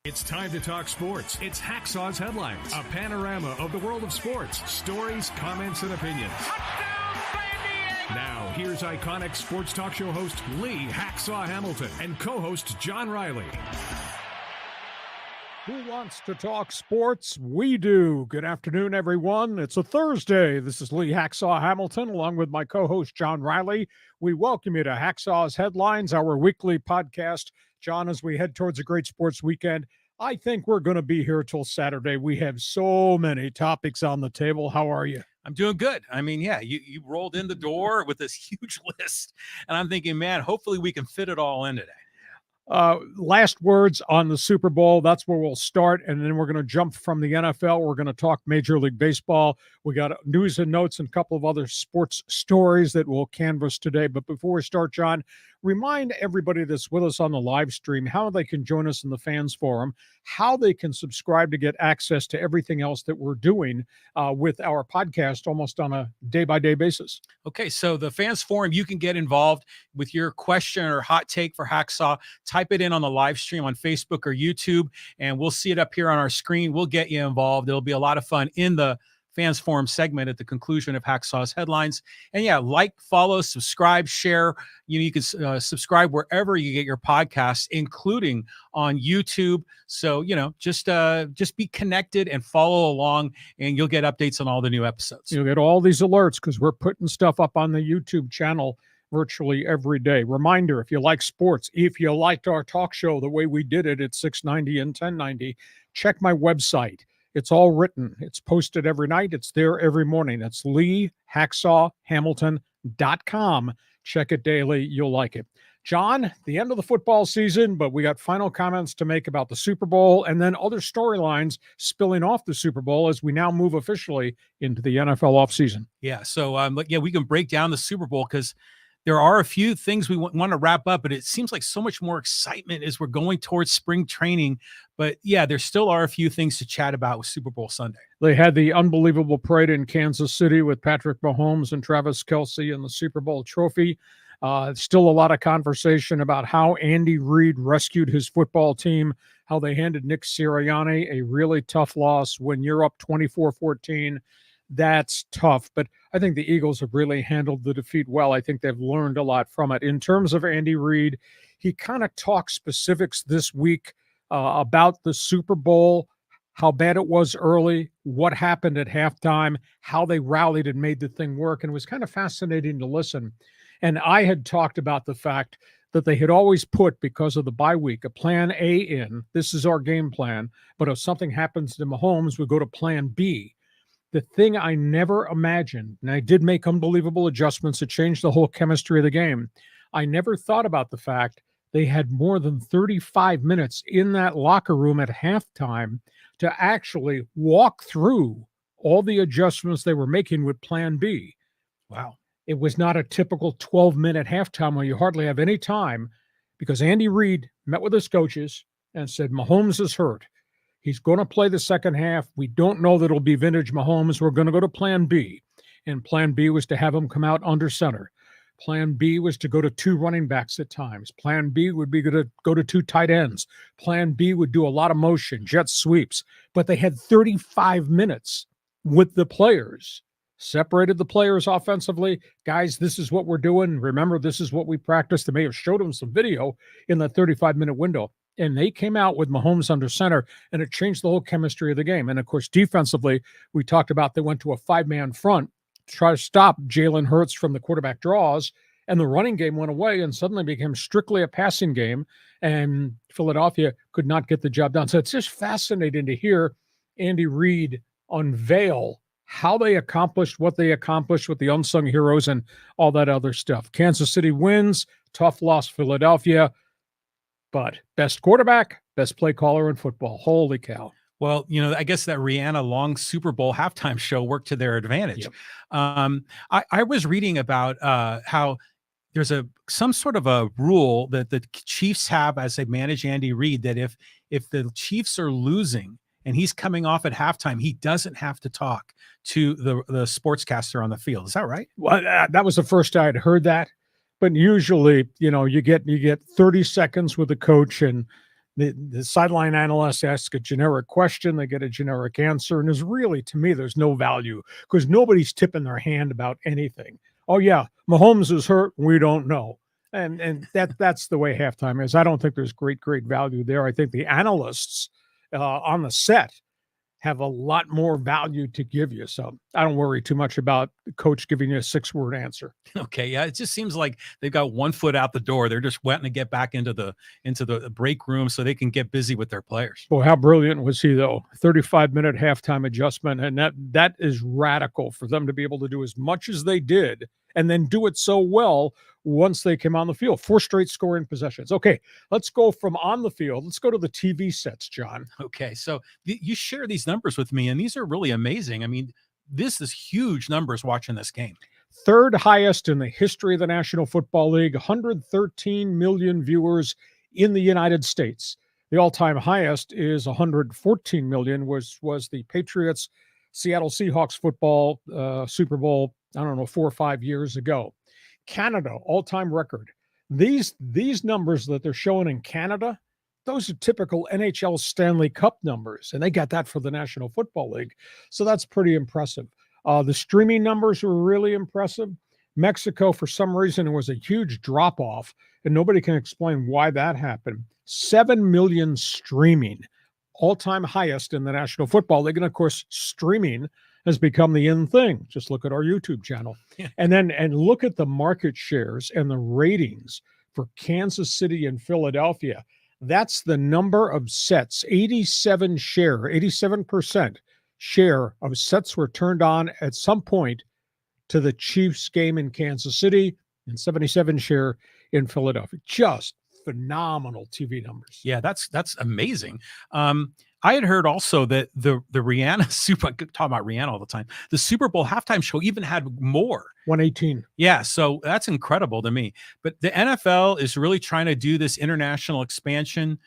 It's time to talk sports. It's Hacksaw's Headlines, a panorama of the world of sports, stories, comments, and opinions. Now, here's iconic sports talk show host Lee Hacksaw Hamilton and co-host John Riley. Who wants to talk sports? We do. Good afternoon, everyone. It's a Thursday. This is Lee Hacksaw Hamilton, along with my co-host John Riley. We welcome you to Hacksaw's Headlines, our weekly podcast. John, as we head towards a great sports weekend, I think we're going to be here till Saturday. We have so many topics on the table. How are you? I'm doing good. I mean, yeah, you rolled in the door with this huge list, and I'm thinking, man, hopefully we can fit it all in today. Last words on the Super Bowl. That's where we'll start, and then we're going to jump from the NFL. We're going to talk Major League Baseball. We got news and notes and a couple of other sports stories that we'll canvass today. But before we start, John, remind everybody that's with us on the live stream how they can join us in the Fans Forum, how they can subscribe to get access to everything else that we're doing with our podcast almost on a day-by-day basis. Okay, so the Fans Forum, you can get involved with your question or hot take for Hacksaw. Type it in on the live stream on Facebook or YouTube, and we'll see it up here on our screen. We'll get you involved. It'll be a lot of fun in the Fans Forum segment at the conclusion of Hacksaw's Headlines. And yeah, like, follow, subscribe, share. You can subscribe wherever you get your podcasts, including on YouTube. So, just be connected and follow along, and you'll get updates on all the new episodes. You'll get all these alerts because we're putting stuff up on the YouTube channel virtually every day. Reminder, if you like sports, if you liked our talk show the way we did it at 690 and 1090, check my website. It's all written. It's posted every night. It's there every morning. It's LeeHacksawHamilton.com. Check it daily. You'll like it. John, the end of the football season, but we got final comments to make about the Super Bowl and then other storylines spilling off the Super Bowl as we now move officially into the NFL offseason. Yeah, so we can break down the Super Bowl because there are a few things we want to wrap up, but it seems like so much more excitement as we're going towards spring training. But yeah, there still are a few things to chat about with Super Bowl Sunday. They had the unbelievable parade in Kansas City with Patrick Mahomes and Travis Kelce and the Super Bowl trophy. Still a lot of conversation about how Andy Reid rescued his football team, how they handed Nick Sirianni a really tough loss when you're up 24-14. That's tough, but I think the Eagles have really handled the defeat well. I think they've learned a lot from it. In terms of Andy Reid, he kind of talked specifics this week about the Super Bowl, how bad it was early, what happened at halftime, how they rallied and made the thing work, and it was kind of fascinating to listen. And I had talked about the fact that they had always put, because of the bye week, a plan A in. This is our game plan, but if something happens to Mahomes, we go to plan B. The thing I never imagined, and I did make unbelievable adjustments to change the whole chemistry of the game, I never thought about the fact they had more than 35 minutes in that locker room at halftime to actually walk through all the adjustments they were making with plan B. Wow. It was not a typical 12-minute halftime where you hardly have any time because Andy Reid met with his coaches and said, Mahomes is hurt. He's going to play the second half. We don't know that it'll be vintage Mahomes. We're going to go to plan B. And plan B was to have him come out under center. Plan B was to go to two running backs at times. Plan B would be to go to two tight ends. Plan B would do a lot of motion, jet sweeps. But they had 35 minutes with the players. Separated the players offensively. Guys, this is what we're doing. Remember, this is what we practiced. They may have showed them some video in that 35-minute window. And they came out with Mahomes under center, and it changed the whole chemistry of the game. And, of course, defensively, we talked about they went to a five-man front to try to stop Jalen Hurts from the quarterback draws, and the running game went away and suddenly became strictly a passing game, and Philadelphia could not get the job done. So it's just fascinating to hear Andy Reid unveil how they accomplished what they accomplished with the unsung heroes and all that other stuff. Kansas City wins, tough loss Philadelphia. But best quarterback, best play caller in football. Holy cow. Well, I guess that Rihanna long Super Bowl halftime show worked to their advantage. Yep. I was reading about how there's some sort of a rule that the Chiefs have as they manage Andy Reid, that if the Chiefs are losing and he's coming off at halftime, he doesn't have to talk to the sportscaster on the field. Is that right? Well, that was the first I had heard that. But usually, you get 30 seconds with the coach, and The sideline analyst asks a generic question, they get a generic answer, and there's really, to me, there's no value because nobody's tipping their hand about anything. Oh yeah, Mahomes is hurt. We don't know. And that's the way halftime is. I don't think there's great value there. I think the analysts on the set have a lot more value to give you. So I don't worry too much about the coach giving you a 6-word answer. Okay. Yeah. It just seems like they've got one foot out the door. They're just waiting to get back into the break room so they can get busy with their players. Well, how brilliant was he though? 35-minute halftime adjustment. And that is radical for them to be able to do as much as they did and then do it so well once they came on the field. 4 straight scoring possessions. Okay, let's go from on the field. Let's go to the TV sets, John. Okay, so you share these numbers with me, and these are really amazing. I mean, this is huge numbers watching this game. 3rd highest in the history of the National Football League, 113 million viewers in the United States. The all-time highest is 114 million, was the Patriots Seattle Seahawks football Super Bowl, I don't know, 4 or 5 years ago. Canada, all-time record. These numbers that they're showing in Canada, those are typical NHL Stanley Cup numbers, and they got that for the National Football League. So that's pretty impressive. The streaming numbers were really impressive. Mexico, for some reason, it was a huge drop-off, and nobody can explain why that happened. 7 million streaming, all-time highest in the National Football League. And, of course, streaming has become the in thing. Just look at our YouTube channel. Yeah. And look at the market shares and the ratings for Kansas City and Philadelphia. That's the number of sets. 87% share of sets were turned on at some point to the Chiefs game in Kansas City, and 77 share in Philadelphia. Just phenomenal TV numbers. Yeah, that's amazing. I had heard also that the Rihanna I talk about Rihanna all the time. The Super Bowl halftime show even had more. 118. Yeah, so that's incredible to me. But the NFL is really trying to do this international expansion.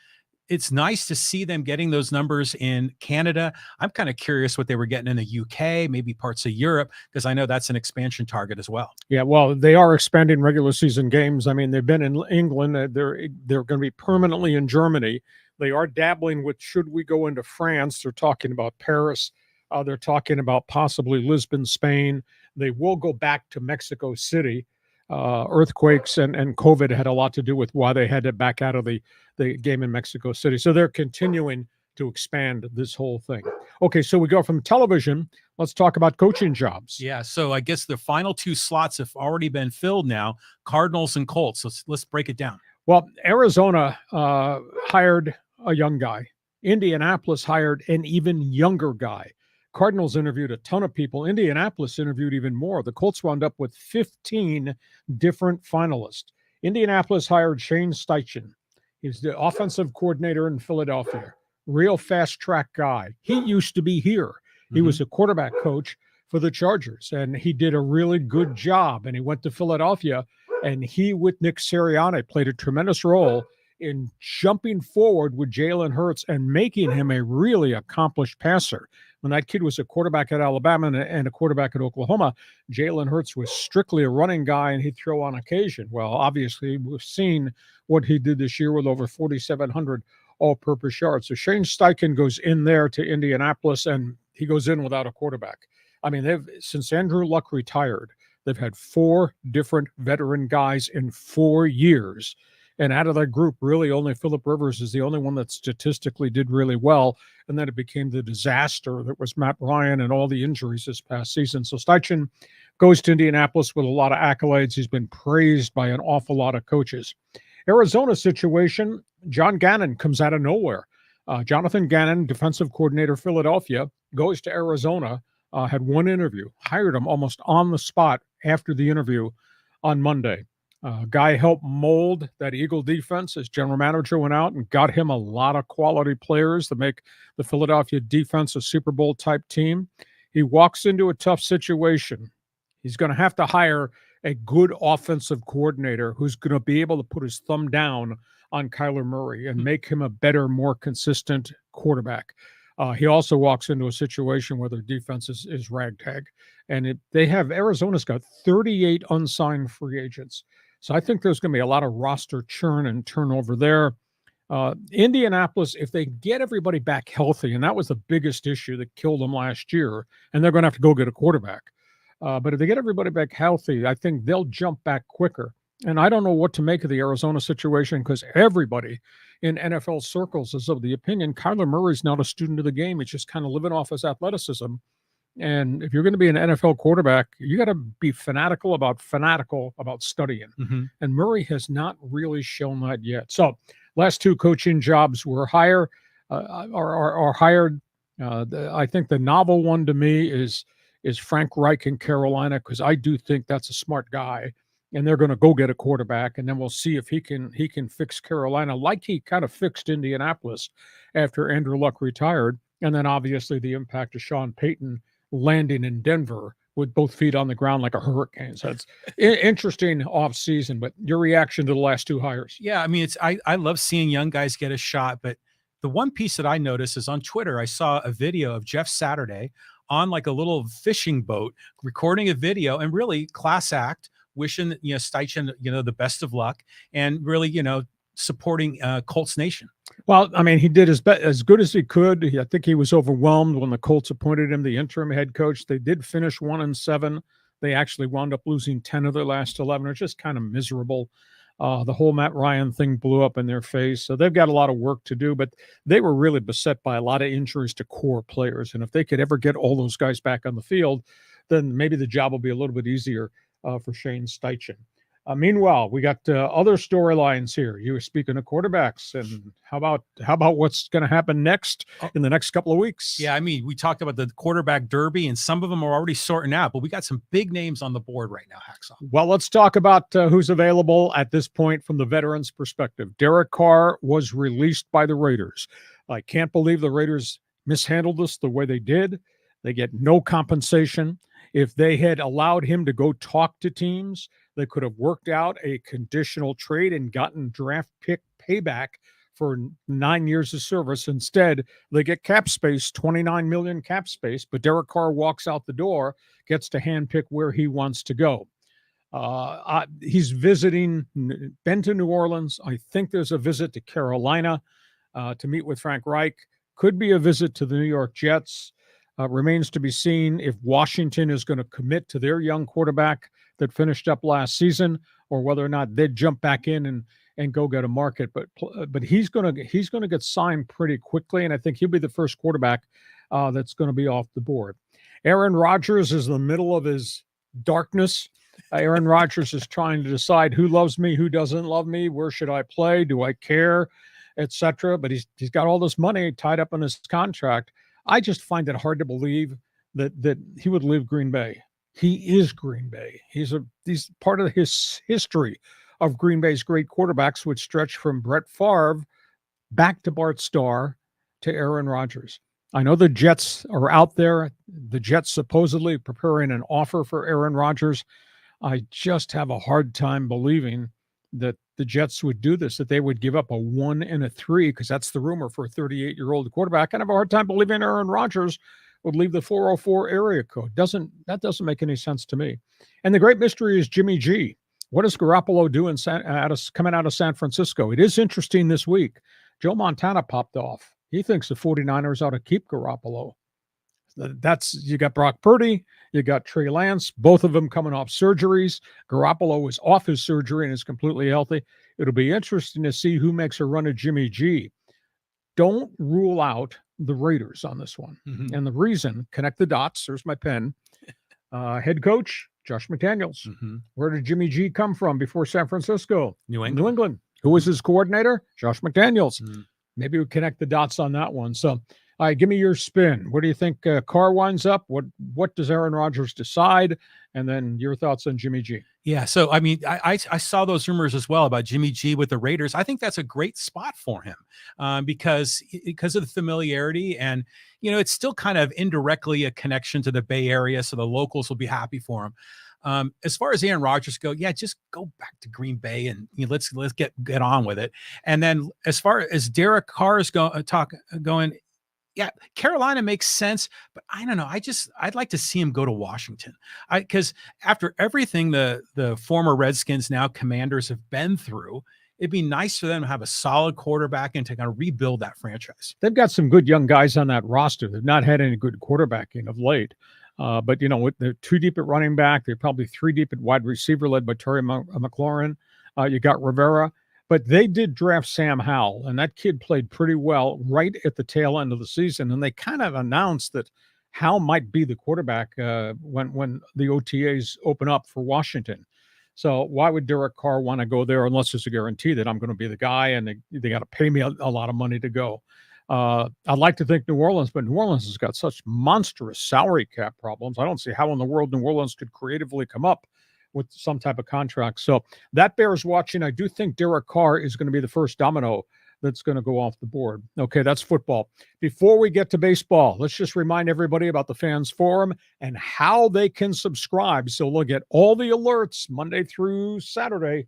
It's nice to see them getting those numbers in Canada. I'm kind of curious what they were getting in the UK, maybe parts of Europe, because I know that's an expansion target as well. Yeah, well, they are expanding regular season games. I mean, they've been in England. They're going to be permanently in Germany. They are dabbling with, should we go into France? They're talking about Paris. They're talking about possibly Lisbon, Spain. They will go back to Mexico City. Earthquakes and COVID had a lot to do with why they had to back out of the game in Mexico City. So they're continuing to expand this whole thing. Okay, so we go from television. Let's talk about coaching jobs. Yeah, so I guess the final 2 slots have already been filled now, Cardinals and Colts. So let's break it down. Well, Arizona hired a young guy. Indianapolis hired an even younger guy. Cardinals interviewed a ton of people. Indianapolis interviewed even more. The Colts wound up with 15 different finalists. Indianapolis hired Shane Steichen. He's the offensive coordinator in Philadelphia. Real fast track guy. He used to be here. He was a quarterback coach for the Chargers, and he did a really good job. And he went to Philadelphia, and he, with Nick Sirianni, played a tremendous role in jumping forward with Jalen Hurts and making him a really accomplished passer. When that kid was a quarterback at Alabama and a quarterback at Oklahoma, Jalen Hurts was strictly a running guy, and he'd throw on occasion. Well, obviously, we've seen what he did this year with over 4,700 all-purpose yards. So Shane Steichen goes in there to Indianapolis, and he goes in without a quarterback. I mean, since Andrew Luck retired, they've had 4 different veteran guys in 4 years. And out of that group, really only Phillip Rivers is the only one that statistically did really well. And then it became the disaster that was Matt Ryan and all the injuries this past season. So Steichen goes to Indianapolis with a lot of accolades. He's been praised by an awful lot of coaches. Arizona situation, John Gannon comes out of nowhere. Jonathan Gannon, defensive coordinator, Philadelphia, goes to Arizona, had one interview, hired him almost on the spot after the interview on Monday. Guy helped mold that Eagle defense. As general manager went out and got him a lot of quality players to make the Philadelphia defense a Super Bowl type team. He walks into a tough situation. He's going to have to hire a good offensive coordinator who's going to be able to put his thumb down on Kyler Murray and make him a better, more consistent quarterback. He also walks into a situation where their defense is ragtag. And Arizona's got 38 unsigned free agents. So I think there's going to be a lot of roster churn and turnover there. Indianapolis, if they get everybody back healthy, and that was the biggest issue that killed them last year, and they're going to have to go get a quarterback. But if they get everybody back healthy, I think they'll jump back quicker. And I don't know what to make of the Arizona situation because everybody in NFL circles is of the opinion Kyler Murray's not a student of the game. He's just kind of living off his athleticism. And if you're going to be an NFL quarterback, you got to be fanatical about studying. And Murray has not really shown that yet. So last two coaching jobs were hired. I think the novel one to me is Frank Reich in Carolina, because I do think that's a smart guy, and they're going to go get a quarterback, and then we'll see if he can fix Carolina like he kind of fixed Indianapolis after Andrew Luck retired, and then obviously the impact of Sean Payton landing in Denver with both feet on the ground like a hurricane. So it's interesting off season. But your reaction to the last two hires? Yeah, I mean, I love seeing young guys get a shot, but the one piece that I noticed is on Twitter, I saw a video of Jeff Saturday on like a little fishing boat, recording a video, and really class act, wishing, Steichen, the best of luck, and really, supporting Colts Nation. Well, I mean, he did as good as he could. I think he was overwhelmed when the Colts appointed him the interim head coach. They did finish 1-7. They actually wound up losing 10 of their last 11. It's just kind of miserable. The whole Matt Ryan thing blew up in their face. So they've got a lot of work to do, but they were really beset by a lot of injuries to core players. And if they could ever get all those guys back on the field, then maybe the job will be a little bit easier for Shane Steichen. Meanwhile, we got other storylines here. You were speaking of quarterbacks, and how about what's going to happen next in the next couple of weeks? Yeah, I mean, we talked about the quarterback derby, and some of them are already sorting out, but we got some big names on the board right now, Hacksaw. Well, let's talk about who's available at this point from the veterans' perspective. Derek Carr was released by the Raiders. I can't believe the Raiders mishandled this the way they did. They get no compensation. If they had allowed him to go talk to teams, they could have worked out a conditional trade and gotten draft pick payback for 9 years of service. Instead, they get cap space, $29 million cap space, but Derek Carr walks out the door, gets to handpick where he wants to go. He's been to New Orleans. I think there's a visit to Carolina to meet with Frank Reich. Could be a visit to the New York Jets. Remains to be seen if Washington is going to commit to their young quarterback that finished up last season, or whether or not they'd jump back in and go get a market. But he's going to get signed pretty quickly, and I think he'll be the first quarterback that's going to be off the board. Aaron Rodgers is in the middle of his darkness. Aaron Rodgers is trying to decide who loves me, who doesn't love me, where should I play, do I care, etc. But he's got all this money tied up in his contract. I just find it hard to believe that he would leave Green Bay. He is Green Bay. He's part of his history of Green Bay's great quarterbacks, which stretch from Brett Favre back to Bart Starr to Aaron Rodgers. I know the Jets are out there. The Jets supposedly preparing an offer for Aaron Rodgers. I just have a hard time believing that the Jets would do this, that they would give up a 1 and a 3, because that's the rumor for a 38-year-old quarterback. And I have a hard time believing Aaron Rodgers would leave the 404 area code. That doesn't make any sense to me. And the great mystery is Jimmy G. What does Garoppolo do coming out of San Francisco? It is interesting this week. Joe Montana popped off. He thinks the 49ers ought to keep Garoppolo. You got Brock Purdy, you got Trey Lance, both of them coming off surgeries. Garoppolo is off his surgery and is completely healthy. It'll be interesting to see who makes a run at Jimmy G. Don't rule out the Raiders on this one. Mm-hmm. And the reason, connect the dots, there's my pen. Head coach, Josh McDaniels. Mm-hmm. Where did Jimmy G come from before San Francisco? New England. Who was his coordinator? Josh McDaniels. Mm-hmm. Maybe we connect the dots on that one. So, all right, give me your spin. Where do you think Carr winds up? What does Aaron Rodgers decide? And then your thoughts on Jimmy G. Yeah, so I mean, I saw those rumors as well about Jimmy G with the Raiders. I think that's a great spot for him because of the familiarity, and it's still kind of indirectly a connection to the Bay Area, so the locals will be happy for him. As far as Aaron Rodgers go, yeah, just go back to Green Bay and let's get on with it. And then as far as Derek Carr is going. Yeah, Carolina makes sense, but I don't know. I'd like to see him go to Washington. Because after everything the former Redskins, now Commanders, have been through, it'd be nice for them to have a solid quarterback and to kind of rebuild that franchise. They've got some good young guys on that roster. They've not had any good quarterbacking of late. But, with they're 2 deep at running back. They're probably 3 deep at wide receiver, led by Terry McLaurin. You got Rivera. But they did draft Sam Howell, and that kid played pretty well right at the tail end of the season. And they kind of announced that Howell might be the quarterback when the OTAs open up for Washington. So why would Derek Carr want to go there unless there's a guarantee that I'm going to be the guy and they got to pay me a lot of money to go? I'd like to think New Orleans, but New Orleans has got such monstrous salary cap problems. I don't see how in the world New Orleans could creatively come up with some type of contract. So that bears watching. I do think Derek Carr is going to be the first domino that's going to go off the board. Okay, that's football. Before we get to baseball, let's just remind everybody about the Fans Forum and how they can subscribe. So they'll get all the alerts Monday through Saturday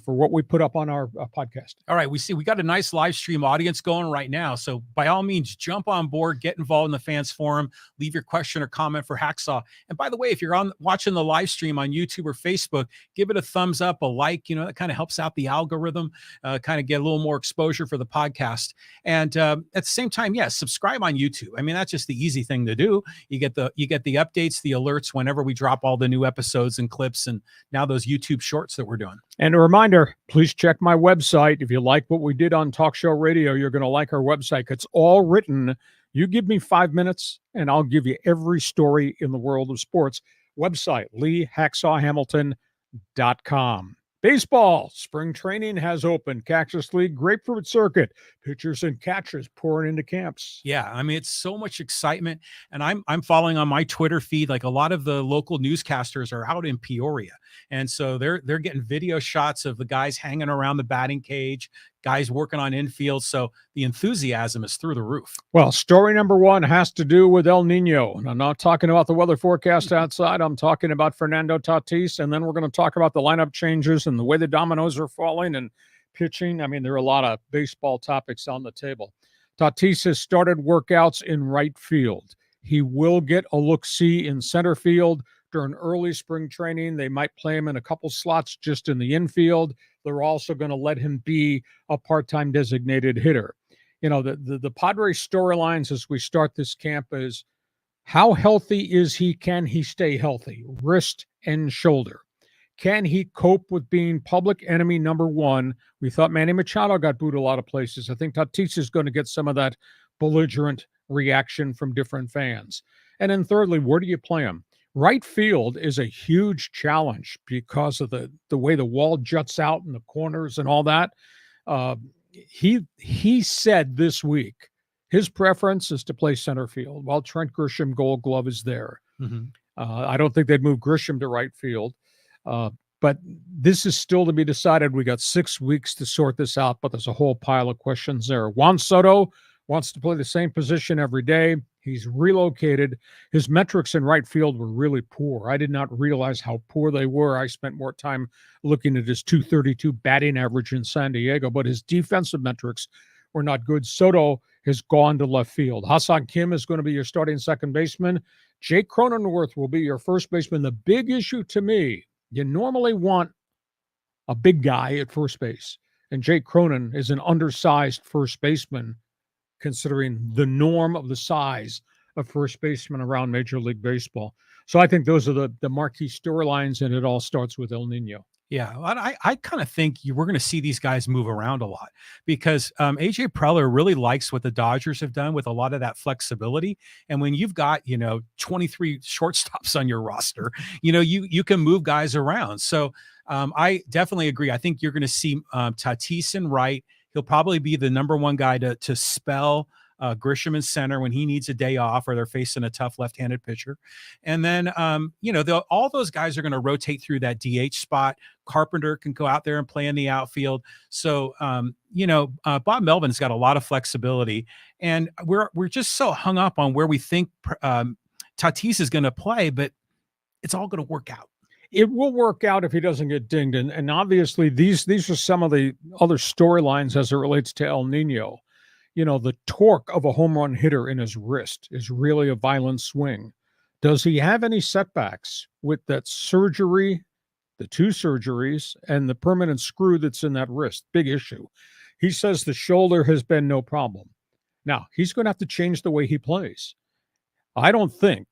for what we put up on our podcast. All right, we got a nice live stream audience going right now. So by all means, jump on board, get involved in the Fans Forum, leave your question or comment for Hacksaw. And by the way, if you're watching the live stream on YouTube or Facebook, give it a thumbs up, a like. That kind of helps out the algorithm, kind of get a little more exposure for the podcast. And at the same time, subscribe on YouTube. I mean, that's just the easy thing to do. You get the updates, the alerts whenever we drop all the new episodes and clips, and now those YouTube shorts that we're doing. And a reminder, please check my website. If you like what we did on Talk Show Radio, you're going to like our website. It's all written. You give me 5 minutes, and I'll give you every story in the world of sports. Website, LeeHacksawHamilton.com. Baseball, spring training has opened. Cactus League Grapefruit Circuit. Pitchers and catchers pouring into camps. Yeah, I mean, it's so much excitement. And I'm following on my Twitter feed, like a lot of the local newscasters are out in Peoria. And so they're getting video shots of the guys hanging around the batting cage, guys working on infield. So the enthusiasm is through the roof. Well, story number 1 has to do with El Nino. And I'm not talking about the weather forecast outside. I'm talking about Fernando Tatis. And then we're going to talk about the lineup changes and the way the dominoes are falling and pitching. I mean, there are a lot of baseball topics on the table. Tatis has started workouts in right field. He will get a look-see in center field during early spring training. They might play him in a couple slots just in the infield. They're also going to let him be a part-time designated hitter. The Padres storylines as we start this camp is how healthy is he? Can he stay healthy? Wrist and shoulder. Can he cope with being public enemy number 1? We thought Manny Machado got booed a lot of places. I think Tatis is going to get some of that belligerent reaction from different fans. And then thirdly, where do you play him? Right field is a huge challenge because of the way the wall juts out in the corners and all that. He said this week his preference is to play center field while Trent Grisham Gold Glove is there. Mm-hmm. I don't think they'd move Grisham to right field. But this is still to be decided. We got 6 weeks to sort this out, but there's a whole pile of questions there. Juan Soto wants to play the same position every day. He's relocated. His metrics in right field were really poor. I did not realize how poor they were. I spent more time looking at his .232 batting average in San Diego, but his defensive metrics were not good. Soto has gone to left field. Hassan Kim is going to be your starting second baseman. Jake Cronenworth will be your first baseman. The big issue to me, you normally want a big guy at first base, and Jake Cronin is an undersized first baseman considering the norm of the size of first baseman around Major League Baseball. So I think those are the marquee storylines, and it all starts with El Nino. Yeah, I kind of think we're going to see these guys move around a lot because AJ Preller really likes what the Dodgers have done with a lot of that flexibility. And when you've got, 23 shortstops on your roster, you can move guys around. So I definitely agree. I think you're going to see Tatis in right. He'll probably be the number 1 guy to spell Grisham in center when he needs a day off or they're facing a tough left-handed pitcher. And then, all those guys are going to rotate through that DH spot. Carpenter can go out there and play in the outfield. So, Bob Melvin's got a lot of flexibility, and we're just so hung up on where we think Tatis is going to play, but it's all going to work out. It will work out if he doesn't get dinged. And obviously these are some of the other storylines as it relates to El Nino. The torque of a home run hitter in his wrist is really a violent swing. Does he have any setbacks with that surgery the 2 surgeries, and the permanent screw that's in that wrist. Big issue. He says the shoulder has been no problem. Now, he's going to have to change the way he plays. I don't think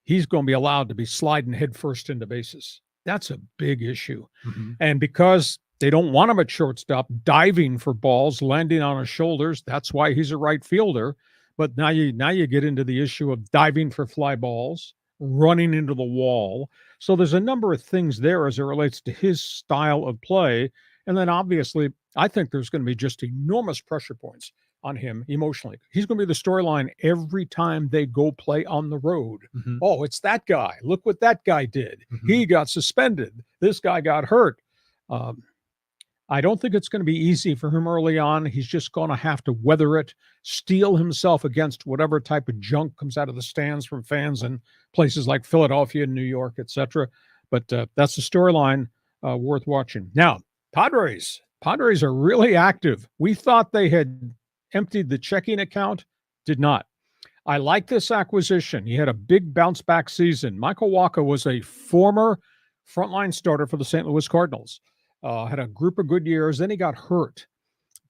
he's going to be allowed to be sliding headfirst into bases. That's a big issue. Mm-hmm. And because they don't want him at shortstop diving for balls, landing on his shoulders, that's why he's a right fielder. But now you get into the issue of diving for fly balls, running into the wall. So there's a number of things there as it relates to his style of play. And then obviously, I think there's going to be just enormous pressure points on him emotionally. He's going to be the storyline every time they go play on the road. Mm-hmm. Oh, it's that guy. Look what that guy did. Mm-hmm. He got suspended. This guy got hurt. I don't think it's going to be easy for him early on. He's just going to have to weather it, steel himself against whatever type of junk comes out of the stands from fans in places like Philadelphia, New York, etc. But that's the storyline worth watching. Now, Padres are really active. We thought they had emptied the checking account, did not. I like this acquisition. He had a big bounce back season. Michael Wacha was a former frontline starter for the St. Louis Cardinals. Had a group of good years. Then he got hurt,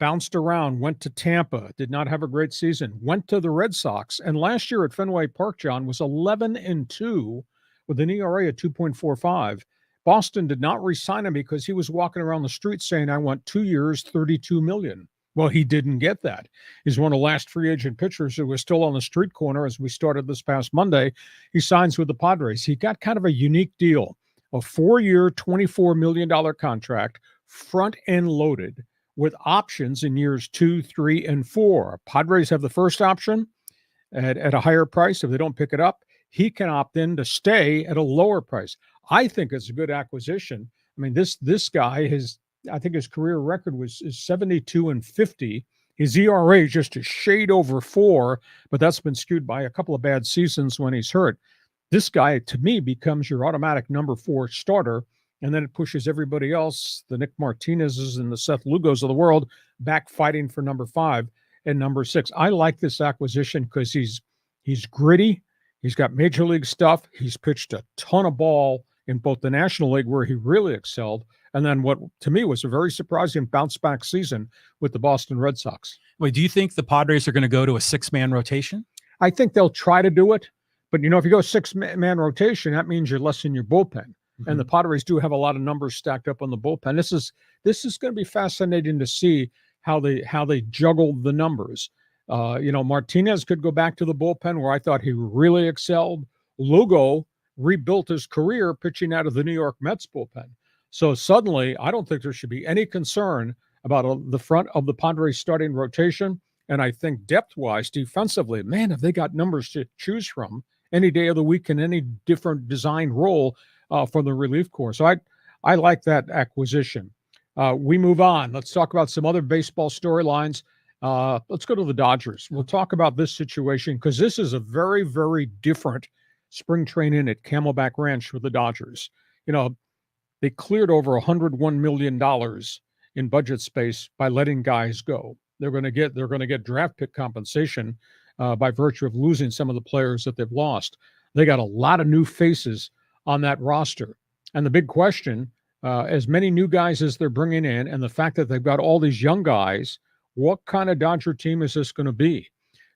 bounced around, went to Tampa, did not have a great season, went to the Red Sox. And last year at Fenway Park, John, was 11-2 with an ERA of 2.45. Boston did not re-sign him because he was walking around the street saying, I want 2 years, $32 million. Well, he didn't get that. He's one of the last free agent pitchers who was still on the street corner as we started this past Monday. He signs with the Padres. He got kind of a unique deal. A 4-year, $24 million contract, front-end loaded, with options in years 2, 3, and 4. Padres have the first option at a higher price. If they don't pick it up, he can opt in to stay at a lower price. I think it's a good acquisition. I mean, this guy, I think his career record is 72-50. His ERA is just a shade over 4, but that's been skewed by a couple of bad seasons when he's hurt. This guy, to me, becomes your automatic number 4 starter, and then it pushes everybody else, the Nick Martinez's and the Seth Lugos of the world, back fighting for number 5 and number 6. I like this acquisition because he's gritty. He's got major league stuff. He's pitched a ton of ball in both the National League, where he really excelled, and then what, to me, was a very surprising bounce-back season with the Boston Red Sox. Wait, do you think the Padres are going to go to a 6-man rotation? I think they'll try to do it. But, if you go 6-man rotation, that means you're less in your bullpen. Mm-hmm. And the Padres do have a lot of numbers stacked up on the bullpen. This is going to be fascinating to see how they juggle the numbers. Martinez could go back to the bullpen, where I thought he really excelled. Lugo rebuilt his career pitching out of the New York Mets bullpen. So suddenly, I don't think there should be any concern about the front of the Padres starting rotation. And I think depth-wise, defensively, man, have they got numbers to choose from any day of the week in any different design role for the relief corps. So I like that acquisition. We move on. Let's talk about some other baseball storylines. Let's go to the Dodgers. We'll talk about this situation because this is a very, very different spring training at Camelback Ranch with the Dodgers. They cleared over $101 million in budget space by letting guys go. They're going to get draft pick compensation by virtue of losing some of the players that they've lost. They got a lot of new faces on that roster. And the big question, as many new guys as they're bringing in, and the fact that they've got all these young guys, what kind of Dodger team is this going to be?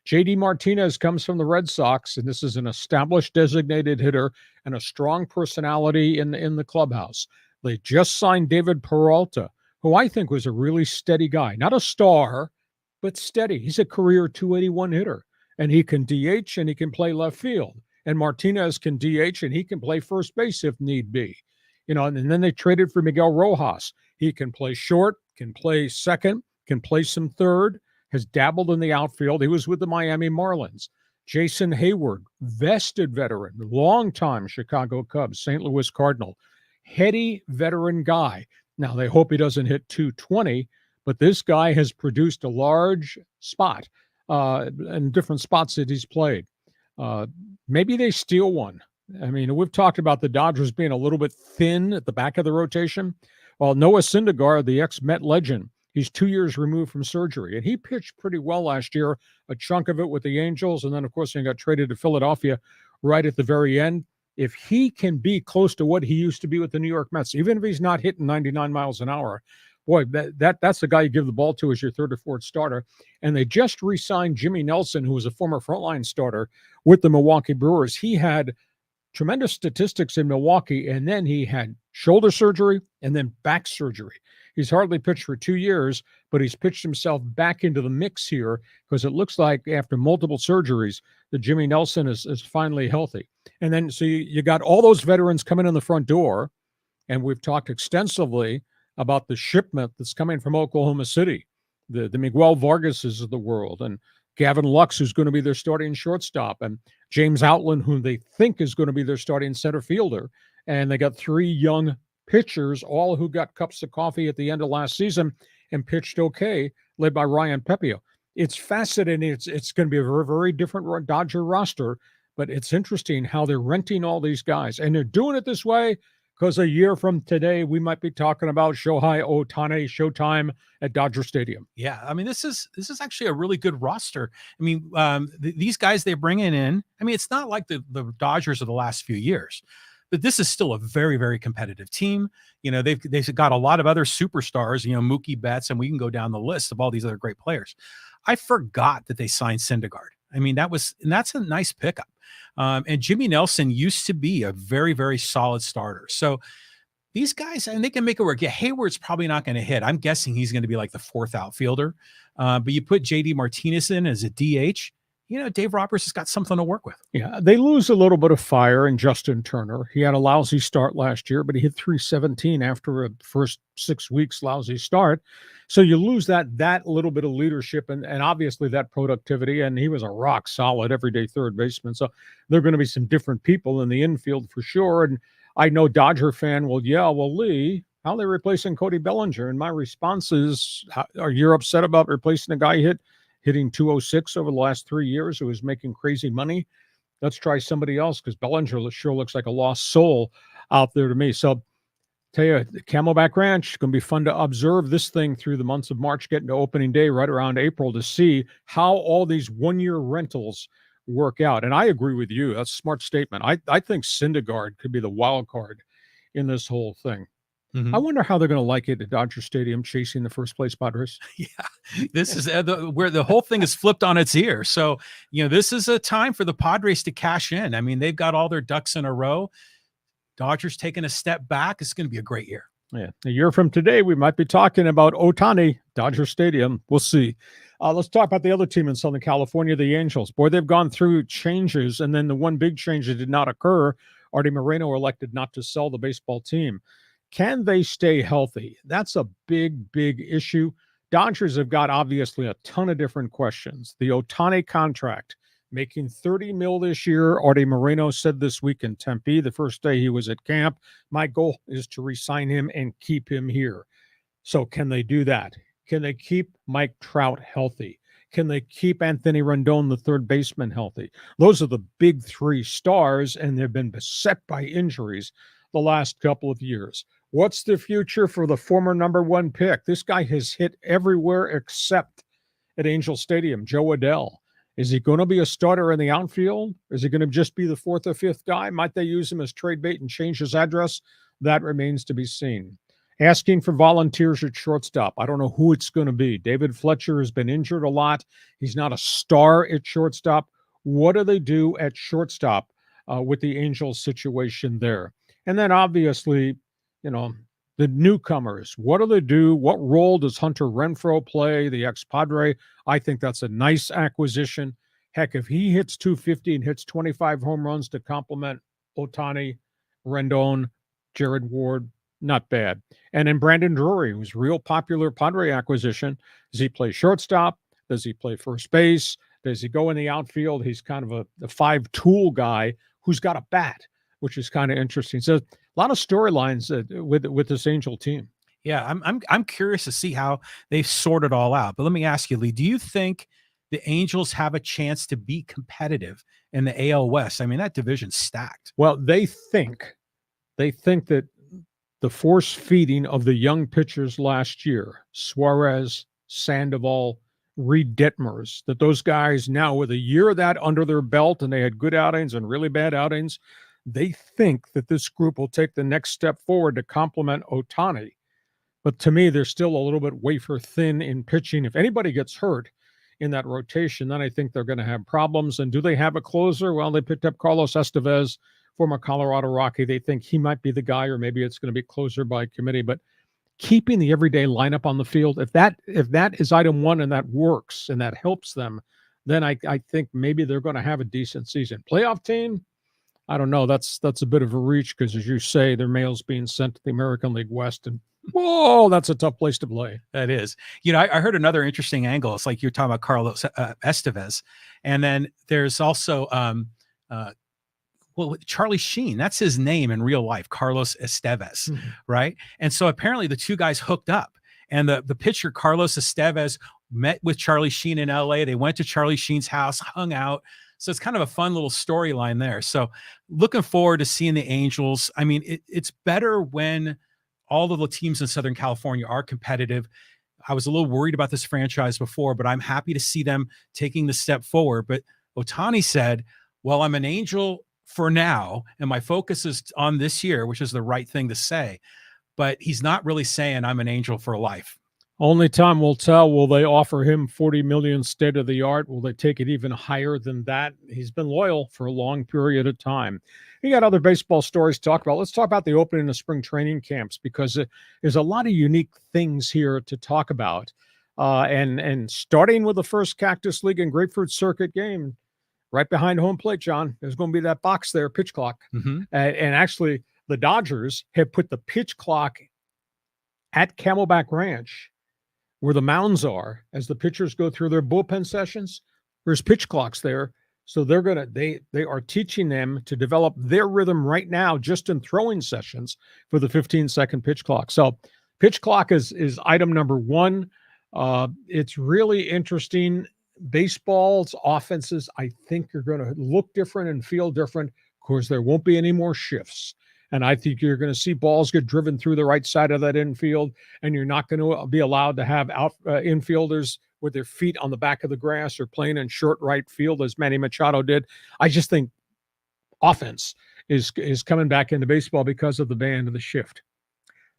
J.D. Martinez comes from the Red Sox, and this is an established designated hitter and a strong personality in the clubhouse. They just signed David Peralta, who I think was a really steady guy. Not a star, but steady. He's a career 281 hitter, and he can DH and he can play left field. And Martinez can DH and he can play first base if need be. And then they traded for Miguel Rojas. He can play short, can play second, can play some third, has dabbled in the outfield. He was with the Miami Marlins. Jason Hayward, vested veteran, longtime Chicago Cubs, St. Louis Cardinal, heady veteran guy. Now, they hope he doesn't hit 220, but this guy has produced a large spot in different spots that he's played. Maybe they steal one. I mean, we've talked about the Dodgers being a little bit thin at the back of the rotation. Well, Noah Syndergaard, the ex-Met legend, he's 2 years removed from surgery, and he pitched pretty well last year, a chunk of it with the Angels, and then, of course, he got traded to Philadelphia right at the very end. if he can be close to what he used to be with the New York Mets, even if he's not hitting 99 miles an hour, boy, that's the guy you give the ball to as your third or fourth starter. And they just re-signed Jimmy Nelson, who was a former frontline starter with the Milwaukee Brewers. He had tremendous statistics in Milwaukee, and then he had shoulder surgery and then back surgery. He's hardly pitched for 2 years, but he's pitched himself back into the mix here because it looks like after multiple surgeries that Jimmy Nelson is finally healthy. And then so you got all those veterans coming in the front door, and we've talked extensively about the shipment that's coming from Oklahoma City, the Miguel Vargases of the world, and Gavin Lux, who's going to be their starting shortstop, and James Outland, who they think is going to be their starting center fielder. And they got 3 young pitchers, all who got cups of coffee at the end of last season and pitched okay, led by Ryan Pepio. It's fascinating. It's going to be a very, very different Dodger roster, but it's interesting how they're renting all these guys. And they're doing it this way because a year from today, we might be talking about Shohei Ohtani showtime at Dodger Stadium. Yeah, I mean, this is actually a really good roster. I mean, these guys they're bringing in, I mean, it's not like the Dodgers of the last few years, but this is still a very, very competitive team. You know, they've got a lot of other superstars, you know, Mookie Betts, and we can go down the list of all these other great players. I forgot that they signed Syndergaard. I mean, that's a nice pickup. And Jimmy Nelson used to be a very, very solid starter. So these guys, and they can make it work. Yeah, Hayward's probably not going to hit. I'm guessing he's going to be like the 4th outfielder. But you put JD Martinez in as a DH, you know, Dave Roberts has got something to work with. Yeah, they lose a little bit of fire in Justin Turner. He had a lousy start last year, but he hit .317 after a first 6 weeks lousy start. So you lose that little bit of leadership and obviously that productivity. And he was a rock solid everyday third baseman. So there are going to be some different people in the infield for sure. And I know Dodger fan will yell, well, Lee, how are they replacing Cody Bellinger? And my response is, are you upset about replacing a guy hitting 206 over the last 3 years who was making crazy money? Let's try somebody else because Bellinger sure looks like a lost soul out there to me. So tell you, the Camelback Ranch is going to be fun to observe this thing through the months of March, getting to opening day right around April to see how all these one-year rentals work out. And I agree with you. That's a smart statement. I think Syndergaard could be the wild card in this whole thing. Mm-hmm. I wonder how they're going to like it at Dodger Stadium chasing the first place Padres. Yeah, this is where the whole thing is flipped on its ear. So, you know, this is a time for the Padres to cash in. I mean, they've got all their ducks in a row. Dodgers taking a step back. It's going to be a great year. Yeah. A year from today, we might be talking about Ohtani, Dodger Stadium. We'll see. Let's talk about the other team in Southern California, the Angels. Boy, they've gone through changes, and then the one big change that did not occur, Artie Moreno elected not to sell the baseball team. Can they stay healthy? That's a big, big issue. Dodgers have got obviously a ton of different questions. The Ohtani contract, making $30 million this year. Artie Moreno said this week in Tempe, the first day he was at camp, my goal is to re-sign him and keep him here. So can they do that? Can they keep Mike Trout healthy? Can they keep Anthony Rendon, the third baseman, healthy? Those are the big 3 stars, and they've been beset by injuries the last couple of years. What's the future for the former number 1 pick? This guy has hit everywhere except at Angel Stadium, Joe Adell. Is he going to be a starter in the outfield? Is he going to just be the 4th or 5th guy? Might they use him as trade bait and change his address? That remains to be seen. Asking for volunteers at shortstop. I don't know who it's going to be. David Fletcher has been injured a lot. He's not a star at shortstop. What do they do at shortstop with the Angels situation there? And then obviously, you know, the newcomers. What do they do? What role does Hunter Renfroe play, the ex-Padre? I think that's a nice acquisition. Heck, if he hits 250 and hits 25 home runs to complement Ohtani, Rendon, Jared Ward, not bad. And then Brandon Drury, who's a real popular Padre acquisition. Does he play shortstop? Does he play first base? Does he go in the outfield? He's kind of a 5-tool guy who's got a bat, which is kind of interesting. So a lot of storylines with this Angel team. Yeah, I'm curious to see how they sort it all out. But let me ask you, Lee, do you think the Angels have a chance to be competitive in the AL West? I mean, that division's stacked. Well, they think that the force feeding of the young pitchers last year, Suarez, Sandoval, Reed Detmers, that those guys now with a year of that under their belt, and they had good outings and really bad outings, they think that this group will take the next step forward to complement Ohtani. But to me, they're still a little bit wafer thin in pitching. If anybody gets hurt in that rotation, then I think they're going to have problems. And do they have a closer? Well, they picked up Carlos Estevez, former Colorado Rocky. They think he might be the guy, or maybe it's going to be closer by committee. But keeping the everyday lineup on the field, if that is item one and that works and that helps them, then I think maybe they're going to have a decent season. Playoff team, I don't know. That's a bit of a reach because, as you say, their mail's being sent to the American League West, and whoa, that's a tough place to play. That is. I heard another interesting angle. It's like you're talking about Carlos Estevez, and then there's also Charlie Sheen. That's his name in real life, Carlos Estevez, right? And so apparently the two guys hooked up, and the pitcher Carlos Estevez met with Charlie Sheen in LA. They went to Charlie Sheen's house, hung out. So it's kind of a fun little storyline there. So looking forward to seeing the Angels. I mean, it's better when all of the teams in Southern California are competitive. I was a little worried about this franchise before, but I'm happy to see them taking the step forward. But Ohtani said, well, I'm an Angel for now, and my focus is on this year, which is the right thing to say. But he's not really saying I'm an Angel for life. Only time will tell. Will they offer him $40 million state of the art? Will they take it even higher than that? He's been loyal for a long period of time. You got other baseball stories to talk about. Let's talk about the opening of spring training camps, because there's a lot of unique things here to talk about. And starting with the first Cactus League and Grapefruit Circuit game, right behind home plate, John, there's going to be that box there, pitch clock. And actually, the Dodgers have put the pitch clock at Camelback Ranch, where the mounds are, as the pitchers go through their bullpen sessions. There's pitch clocks there. So they are teaching them to develop their rhythm right now, just in throwing sessions, for the 15-second pitch clock. So pitch clock is item number one. It's really interesting. Baseball's offenses, I think, are going to look different and feel different. Of course, there won't be any more shifts. And I think you're going to see balls get driven through the right side of that infield, and you're not going to be allowed to have infielders with their feet on the back of the grass or playing in short right field, as Manny Machado did. I just think offense is coming back into baseball because of the ban of the shift.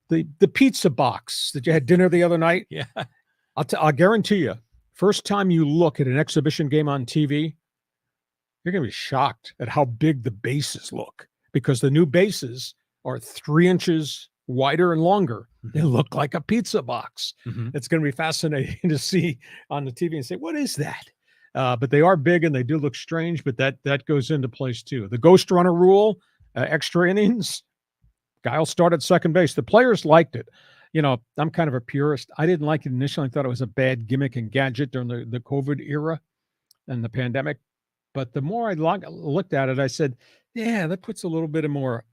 The pizza box that you had dinner the other night. Yeah, I'll guarantee you, first time you look at an exhibition game on TV, you're going to be shocked at how big the bases look. Because the new bases are 3 inches wider and longer. They look like a pizza box. It's going to be fascinating to see on the TV and say, what is that? But they are big and they do look strange, but that goes into place too. The ghost runner rule, extra innings, guy will start at second base. The players liked it. I'm kind of a purist. I didn't like it initially. I thought it was a bad gimmick and gadget during the COVID era and the pandemic. But the more I looked at it, I said, yeah, that puts a little bit of more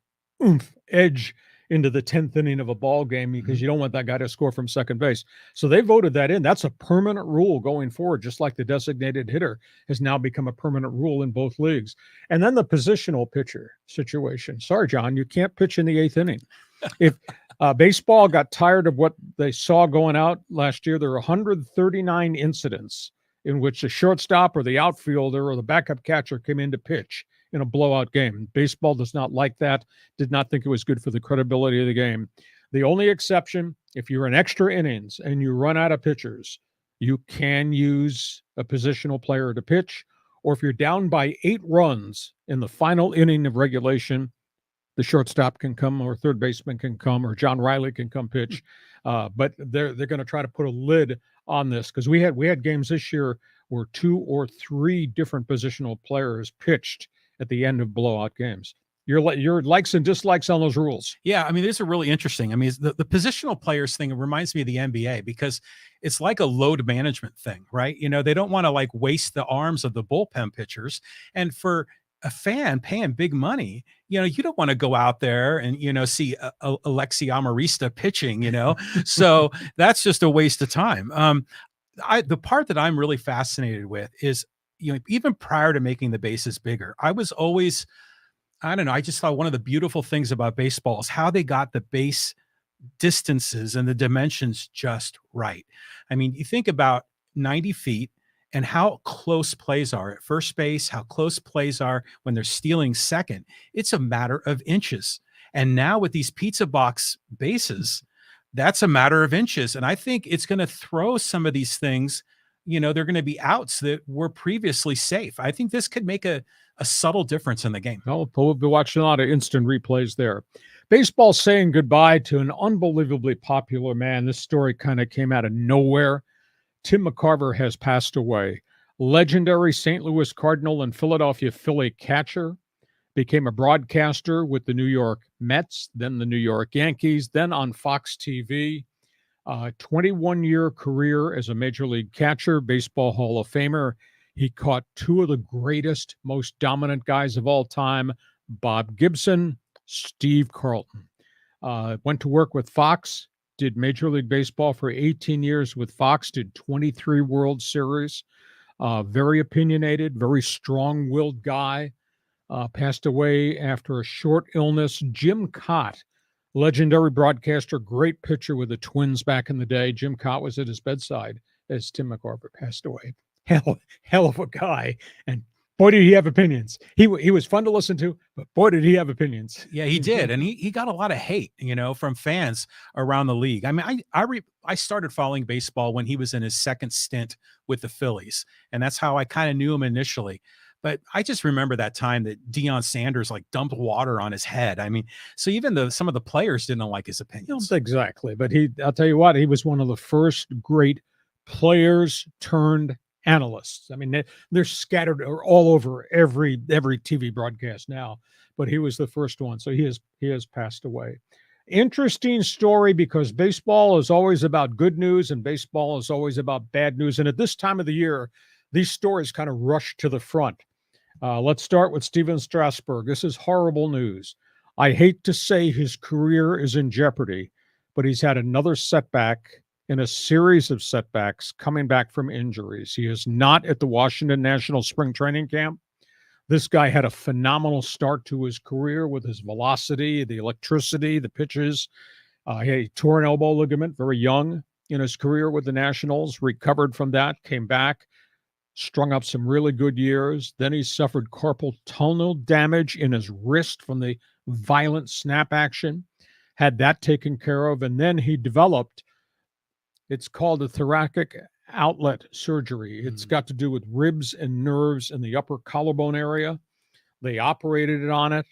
edge into the 10th inning of a ball game, because you don't want that guy to score from second base. So they voted that in. That's a permanent rule going forward, just like the designated hitter has now become a permanent rule in both leagues. And then the positional pitcher situation. Sorry, John, you can't pitch in the 8th inning. If baseball got tired of what they saw going out last year, there were 139 incidents in which the shortstop or the outfielder or the backup catcher came in to pitch in a blowout game. Baseball does not like that, did not think it was good for the credibility of the game. The only exception, if you're in extra innings and you run out of pitchers, you can use a positional player to pitch. Or if you're down by 8 runs in the final inning of regulation, the shortstop can come, or third baseman can come, or John Riley can come pitch. But they're going to try to put a lid on this, because we had games this year where 2 or 3 different positional players pitched at the end of blowout games. Your likes and dislikes on those rules. Yeah, I mean, these are really interesting. I mean, the positional players thing reminds me of the NBA, because it's like a load management thing, right? They don't want to like waste the arms of the bullpen pitchers. And for a fan paying big money, you don't want to go out there and, see Alexi Amarista pitching, so that's just a waste of time. The part that I'm really fascinated with is, even prior to making the bases bigger, I was always, I don't know, I just thought one of the beautiful things about baseball is how they got the base distances and the dimensions just right. I mean, you think about 90 feet and how close plays are at first base, how close plays are when they're stealing second. It's a matter of inches. And now with these pizza box bases, that's a matter of inches. And I think it's going to throw some of these things, they're going to be outs that were previously safe. I think this could make a subtle difference in the game. Well, we'll be watching a lot of instant replays there. Baseball saying goodbye to an unbelievably popular man. This story kind of came out of nowhere. Tim McCarver has passed away. Legendary St. Louis Cardinal and Philadelphia Philly catcher. Became a broadcaster with the New York Mets, then the New York Yankees, then on Fox TV. 21-year career as a major league catcher, Baseball Hall of Famer. He caught two of the greatest, most dominant guys of all time, Bob Gibson, Steve Carlton. Went to work with Fox, did Major League Baseball for 18 years with Fox, did 23 World Series. Very opinionated, very strong-willed guy. Passed away after a short illness. Jim Cott, legendary broadcaster, great pitcher with the Twins back in the day. Jim Cott was at his bedside as Tim McCarver passed away. Hell of a guy. And boy, did he have opinions. He was fun to listen to, but boy, did he have opinions. Yeah, he did. And he got a lot of hate, from fans around the league. I mean, I started following baseball when he was in his second stint with the Phillies. And that's how I kind of knew him initially. But I just remember that time that Deion Sanders dumped water on his head. I mean, so even some of the players didn't like his opinions. Exactly. But I'll tell you what, he was one of the first great players turned analysts. I mean, they're scattered all over every TV broadcast now, but he was the first one. So he has passed away. Interesting story, because baseball is always about good news and baseball is always about bad news. And at this time of the year, these stories kind of rush to the front. Let's start with Steven Strasburg. This is horrible news. I hate to say his career is in jeopardy, but he's had another setback in a series of setbacks coming back from injuries. He is not at the Washington National Spring Training Camp. This guy had a phenomenal start to his career with his velocity, the electricity, the pitches. He tore an elbow ligament very young in his career with the Nationals, recovered from that, came back, strung up some really good years. Then he suffered carpal tunnel damage in his wrist from the violent snap action, had that taken care of, and then he developed, it's called a thoracic outlet surgery. It's got to do with ribs and nerves in the upper collarbone area. They operated on it.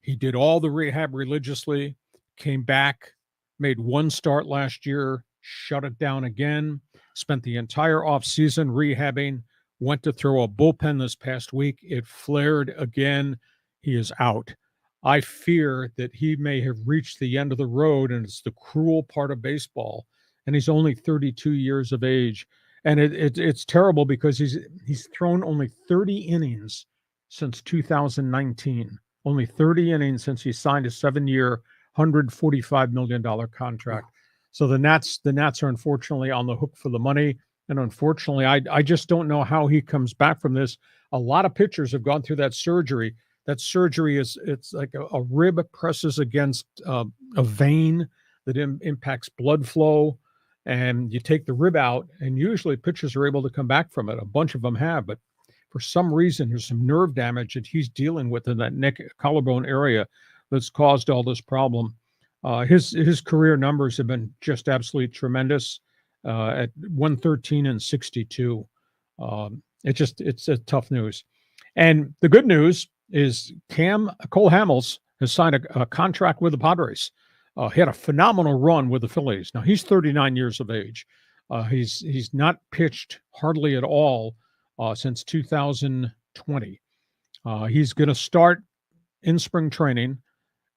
He did all the rehab religiously, came back, made one start last year, shut it down again, spent the entire offseason rehabbing, went to throw a bullpen this past week. It flared again. He is out. I fear that he may have reached the end of the road, and it's the cruel part of baseball. And he's only 32 years of age. And it's terrible because he's thrown only 30 innings since 2019. Only 30 innings since he signed a 7-year, $145 million contract. So the Nats are unfortunately on the hook for the money. And unfortunately, I just don't know how he comes back from this. A lot of pitchers have gone through that surgery. That surgery it's like a rib presses against a vein that impacts blood flow. And you take the rib out, and usually pitchers are able to come back from it. A bunch of them have, but for some reason, there's some nerve damage that he's dealing with in that neck collarbone area that's caused all this problem. His career numbers have been just absolutely tremendous. At 113 and 62. It's a tough news. And the good news is Cole Hamels has signed a contract with the Padres. He had a phenomenal run with the Phillies. Now he's 39 years of age. He's not pitched hardly at all since 2020. He's going to start in spring training.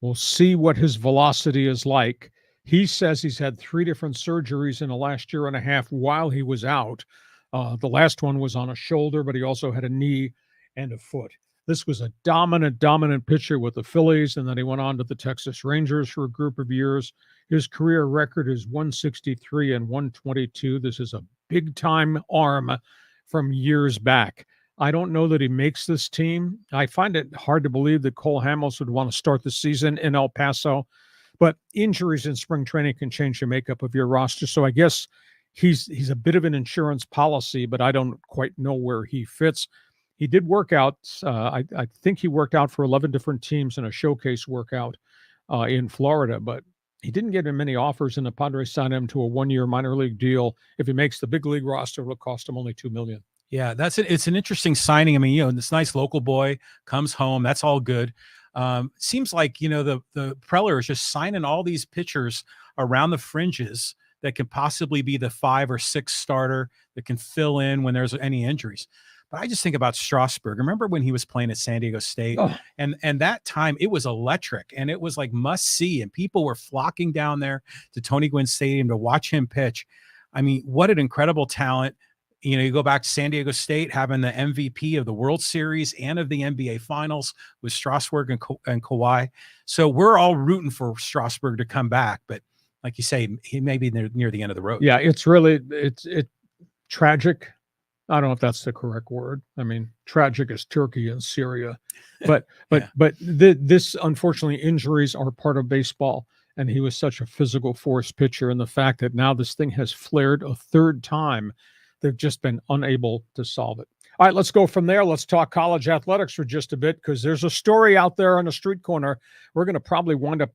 We'll see what his velocity is like. He says he's had 3 different surgeries in the last year and a half while he was out. The last one was on a shoulder, but he also had a knee and a foot. This was a dominant pitcher with the Phillies, and then he went on to the Texas Rangers for a group of years. His career record is 163 and 122. This is a big-time arm from years back. I don't know that he makes this team. I find it hard to believe that Cole Hamels would want to start the season in El Paso. But injuries in spring training can change the makeup of your roster. So I guess he's a bit of an insurance policy, but I don't quite know where he fits. He did work out. I think he worked out for 11 different teams in a showcase workout in Florida, but he didn't get many offers, and the Padres signed him to a 1-year minor league deal. If he makes the big league roster, it'll cost him only $2 million. Yeah, it's an interesting signing. I mean, this nice local boy comes home. That's all good. Seems like, the Preller is just signing all these pitchers around the fringes that can possibly be the 5 or 6 starter that can fill in when there's any injuries. But I just think about Strasburg. Remember when he was playing at San Diego State? Oh. And that time it was electric, and it was like must see, and people were flocking down there to Tony Gwynn Stadium to watch him pitch. I mean, what an incredible talent. You go back to San Diego State having the MVP of the World Series and of the NBA Finals with Strasburg and Kawhi. So we're all rooting for Strasburg to come back. But like you say, he may be near the end of the road. Yeah, it's tragic. I don't know if that's the correct word. I mean, tragic is Turkey and Syria. But this, unfortunately, injuries are part of baseball. And he was such a physical force pitcher. And the fact that now this thing has flared a third time, they've just been unable to solve it. All right, let's go from there. Let's talk college athletics for just a bit, because there's a story out there on the street corner we're going to probably wind up,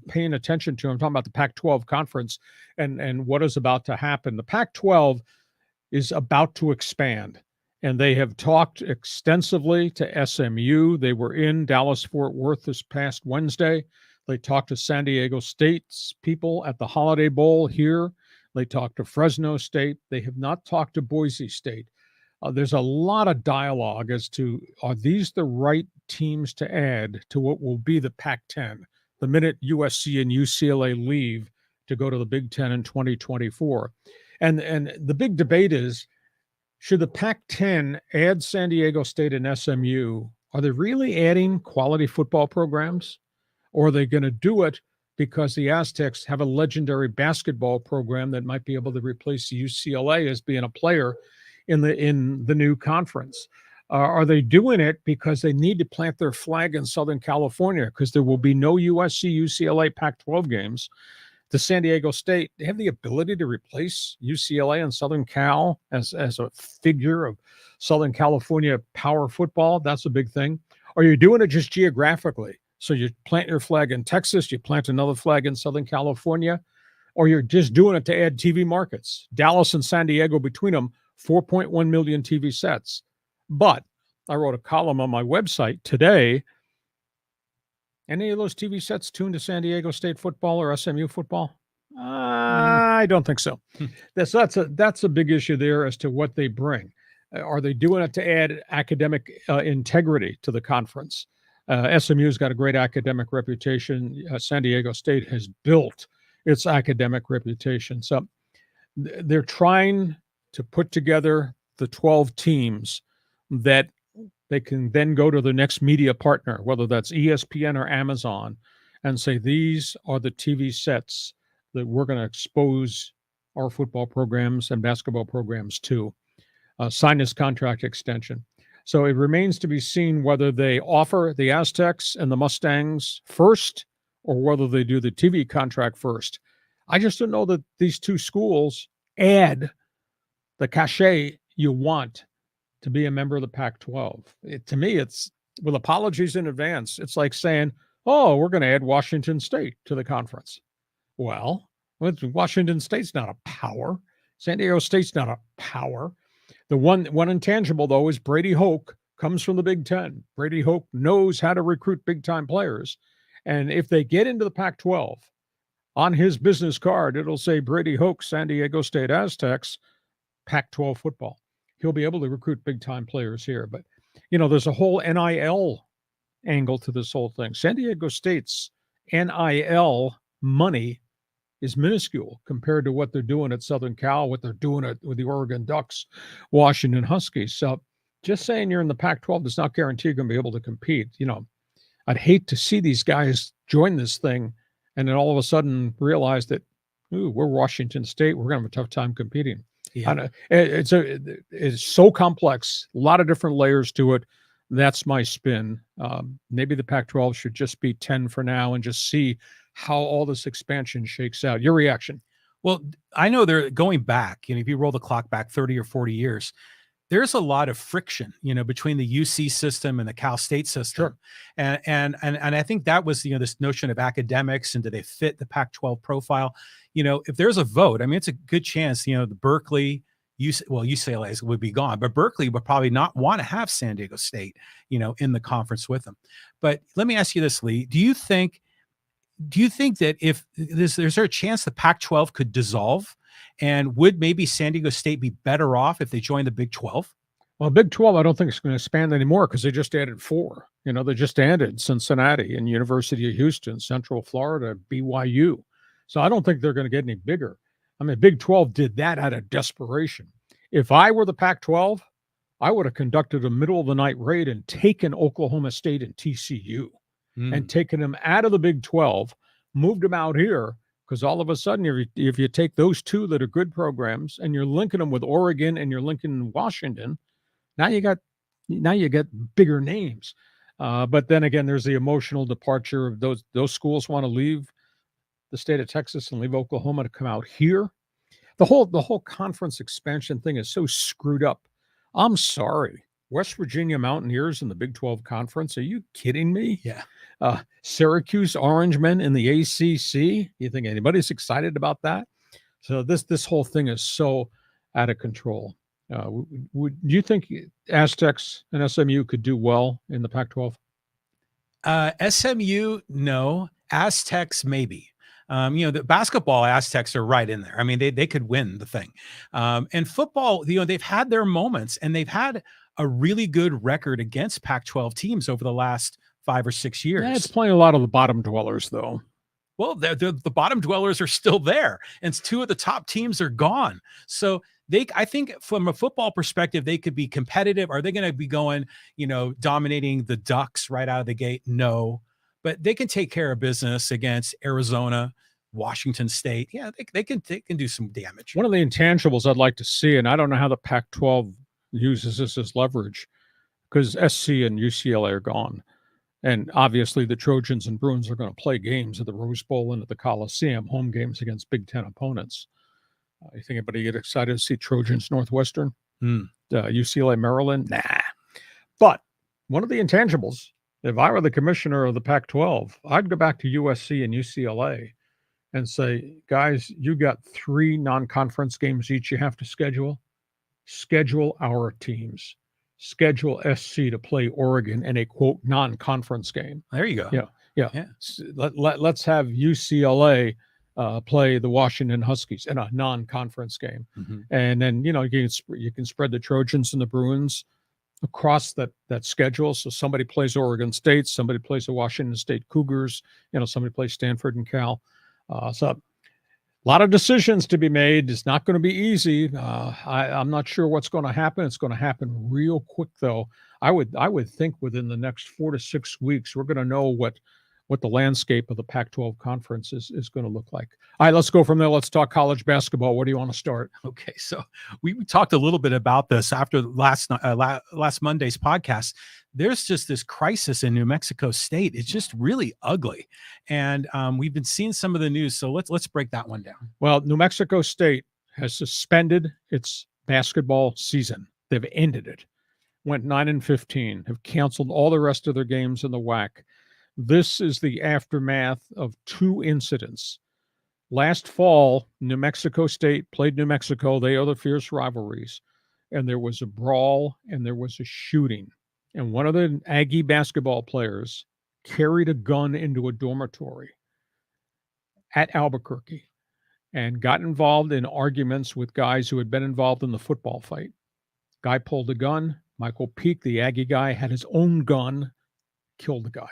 paying attention to. I'm talking about the Pac-12 conference and what is about to happen. The Pac-12 is about to expand, and they have talked extensively to SMU. They were in Dallas-Fort Worth this past Wednesday. They talked to San Diego State's people at the Holiday Bowl here. They talked to Fresno State. They have not talked to Boise State. There's a lot of dialogue as to, are these the right teams to add to what will be the Pac-10 the minute USC and UCLA leave to go to the Big Ten in 2024? And the big debate is, should the Pac-10 add San Diego State and SMU? Are they really adding quality football programs? Or are they going to do it because the Aztecs have a legendary basketball program that might be able to replace UCLA as being a player in the new conference? Are they doing it because they need to plant their flag in Southern California, because there will be no USC, UCLA Pac-12 games? The San Diego State, they have the ability to replace UCLA and Southern Cal as a figure of Southern California power football. That's a big thing. Or you're doing it just geographically. So you plant your flag in Texas, you plant another flag in Southern California, or you're just doing it to add TV markets. Dallas and San Diego, between them, 4.1 million TV sets. But I wrote a column on my website today. Any of those TV sets tuned to San Diego State football or SMU football? I don't think so. That's a big issue there as to what they bring. Are they doing it to add academic integrity to the conference? SMU's got a great academic reputation. San Diego State has built its academic reputation. So they're trying to put together the 12 teams that they can then go to the next media partner, whether that's ESPN or Amazon, and say, these are the TV sets that we're going to expose our football programs and basketball programs to. Sign this contract extension. So it remains to be seen whether they offer the Aztecs and the Mustangs first, or whether they do the TV contract first. I just don't know that these two schools add the cachet you want to be a member of the Pac-12. To me, it's, with apologies in advance, it's like saying, oh, we're going to add Washington State to the conference. Well, Washington State's not a power. San Diego State's not a power. The one intangible, though, is Brady Hoke comes from the Big Ten. Brady Hoke knows how to recruit big-time players. And if they get into the Pac-12, on his business card, it'll say Brady Hoke, San Diego State Aztecs, Pac-12 football. He'll be able to recruit big-time players here. But, there's a whole NIL angle to this whole thing. San Diego State's NIL money is minuscule compared to what they're doing at Southern Cal, what they're doing with the Oregon Ducks, Washington Huskies. So just saying you're in the Pac-12 does not guarantee you're going to be able to compete. I'd hate to see these guys join this thing and then all of a sudden realize that, we're Washington State, we're going to have a tough time competing. Yeah. It's so complex, a lot of different layers to it. That's my spin. Maybe the Pac-12 should just be 10 for now and just see how all this expansion shakes out. Your reaction? Well, I know they're going back, if you roll the clock back 30 or 40 years, there's a lot of friction, between the UC system and the Cal State system. Sure. And I think that was, this notion of academics and do they fit the Pac-12 profile? If there's a vote, I mean, it's a good chance, the Berkeley, UCLA would be gone, but Berkeley would probably not want to have San Diego State, in the conference with them. But let me ask you this, Lee, do you think that if there's a chance the Pac-12 could dissolve, and would maybe San Diego State be better off if they joined the Big 12? Well, Big 12, I don't think it's going to expand anymore because they just added 4. They just added Cincinnati and University of Houston, Central Florida, BYU. So I don't think they're going to get any bigger. I mean, Big 12 did that out of desperation. If I were the Pac-12, I would have conducted a middle-of-the-night raid and taken Oklahoma State and TCU and taken them out of the Big 12, moved them out here, because all of a sudden, if you take those 2 that are good programs and you're linking them with Oregon and you're linking Washington, now you get bigger names. But then again, there's the emotional departure of those schools want to leave the state of Texas and leave Oklahoma to come out here. The whole conference expansion thing is so screwed up. I'm sorry. West Virginia Mountaineers in the Big 12 Conference. Are you kidding me? Yeah. Syracuse Orangemen in the ACC. You think anybody's excited about that? So this whole thing is so out of control. Do you think Aztecs and SMU could do well in the Pac-12? SMU, no. Aztecs, maybe. The basketball Aztecs are right in there. I mean, they could win the thing. And football, they've had their moments, and they've had a really good record against Pac-12 teams over the last 5 or 6 years. Yeah, it's playing a lot of the bottom dwellers, though. Well, the bottom dwellers are still there, and 2 of the top teams are gone. So I think from a football perspective, they could be competitive. Are they going to be going, dominating the Ducks right out of the gate? No, but they can take care of business against Arizona, Washington State. Yeah, they can do some damage. One of the intangibles I'd like to see, and I don't know how the Pac-12 uses this as leverage, because SC and UCLA are gone. And obviously the Trojans and Bruins are going to play games at the Rose Bowl and at the Coliseum, home games against Big Ten opponents. You think anybody get excited to see Trojans Northwestern? UCLA Maryland? Nah. But one of the intangibles, if I were the commissioner of the Pac-12, I'd go back to USC and UCLA and say, guys, you got 3 non-conference games each you have to schedule. Schedule our teams. Schedule SC to play Oregon in a, quote, non-conference game. There you go. Yeah. Let's have UCLA play the Washington Huskies in a non-conference game. Mm-hmm. And then, you can spread the Trojans and the Bruins across that schedule. So somebody plays Oregon State, somebody plays the Washington State Cougars, somebody plays Stanford and Cal. So a lot of decisions to be made. It's not going to be easy. I'm not sure what's going to happen. It's going to happen real quick, though. I would think within the next 4 to 6 weeks, we're going to know what the landscape of the Pac-12 conference is going to look like. All right, let's go from there. Let's talk college basketball. Where do you want to start? Okay, so we talked a little bit about this after last Monday's podcast. There's just this crisis in New Mexico State. It's just really ugly, and we've been seeing some of the news. So let's break that one down. Well, New Mexico State has suspended its basketball season. They've ended it. Went 9-15. Have canceled all the rest of their games in the WAC. This is the aftermath of 2 incidents. Last fall, New Mexico State played New Mexico. They are the fierce rivalries. And there was a brawl and there was a shooting. And one of the Aggie basketball players carried a gun into a dormitory at Albuquerque and got involved in arguments with guys who had been involved in the football fight. Guy pulled a gun. Michael Peake, the Aggie guy, had his own gun, killed the guy.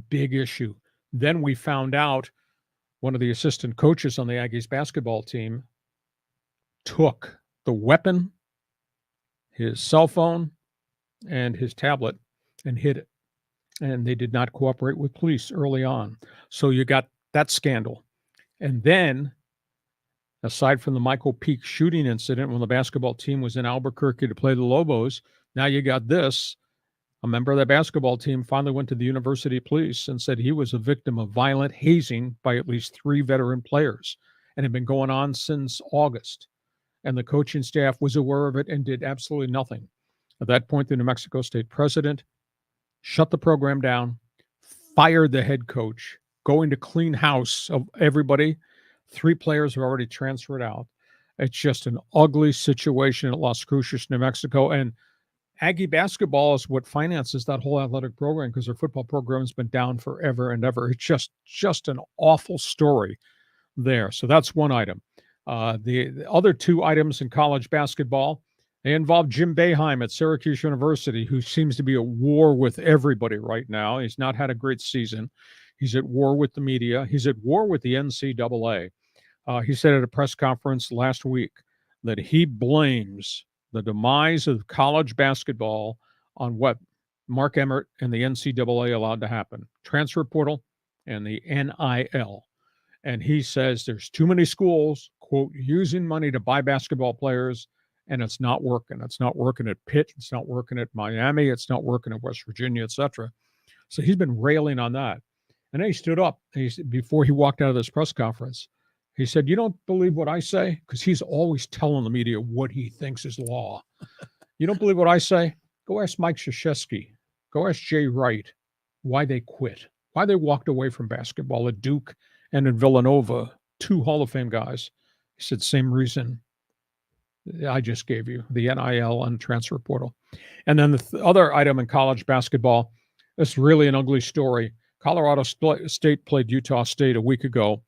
Big issue. Then we found out one of the assistant coaches on the Aggies basketball team took the weapon, his cell phone, and his tablet and hid it. And they did not cooperate with police early on. So you got that scandal. And then, aside from the Michael Peake shooting incident when the basketball team was in Albuquerque to play the Lobos, now you got this. A member of the basketball team finally went to the university police and said he was a victim of violent hazing by at least 3 veteran players. and had been going on since August. And the coaching staff was aware of it and did absolutely nothing. At that point, the New Mexico State president shut the program down, fired the head coach, going to clean house of everybody. 3 players have already transferred out. It's just an ugly situation at Las Cruces, New Mexico. And Aggie basketball is what finances that whole athletic program because their football program has been down forever and ever. It's just an awful story there. So that's one item. The other 2 items in college basketball, they involve Jim Boeheim at Syracuse University, who seems to be at war with everybody right now. He's not had a great season. He's at war with the media. He's at war with the NCAA. He said at a press conference last week that he blames the demise of college basketball on what Mark Emmert and the NCAA allowed to happen, transfer portal and the NIL. And he says there's too many schools, quote, using money to buy basketball players, and it's not working. It's not working at Pitt. It's not working at Miami. It's not working at West Virginia, etc. So he's been railing on that. And then he stood up before he walked out of this press conference. He said, "You don't believe what I say?" Because he's always telling the media what he thinks is law. "You don't believe what I say? Go ask Mike Krzyzewski. Go ask Jay Wright why they quit, why they walked away from basketball at Duke and at Villanova, 2 Hall of Fame guys." He said, same reason I just gave you, the NIL and transfer portal. And then the other item in college basketball, it's really an ugly story. Colorado State played Utah State a week ago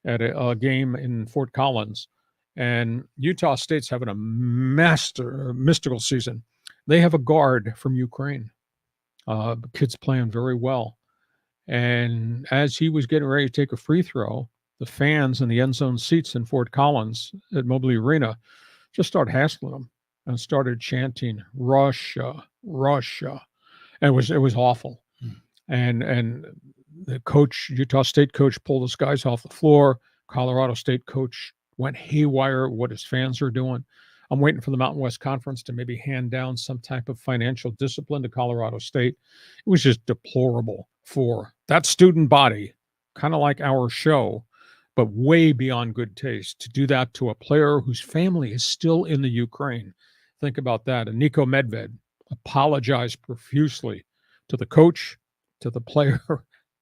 at a game in Fort Collins, and Utah State's having a mystical season. They have a guard from Ukraine. The kid's playing very well. And as he was getting ready to take a free throw, the fans in the end zone seats in Fort Collins at Mobley Arena just started hassling him and started chanting, "Russia, Russia." And it was awful. And the coach, Utah State coach, pulled his guys off the floor. Colorado State coach went haywire at what his fans are doing. I'm waiting for the Mountain West Conference to maybe hand down some type of financial discipline to Colorado State. It was just deplorable for that student body, kind of like our show, but way beyond good taste, to do that to a player whose family is still in the Ukraine. Think about that. And Niko Medved apologized profusely to the coach, to the player,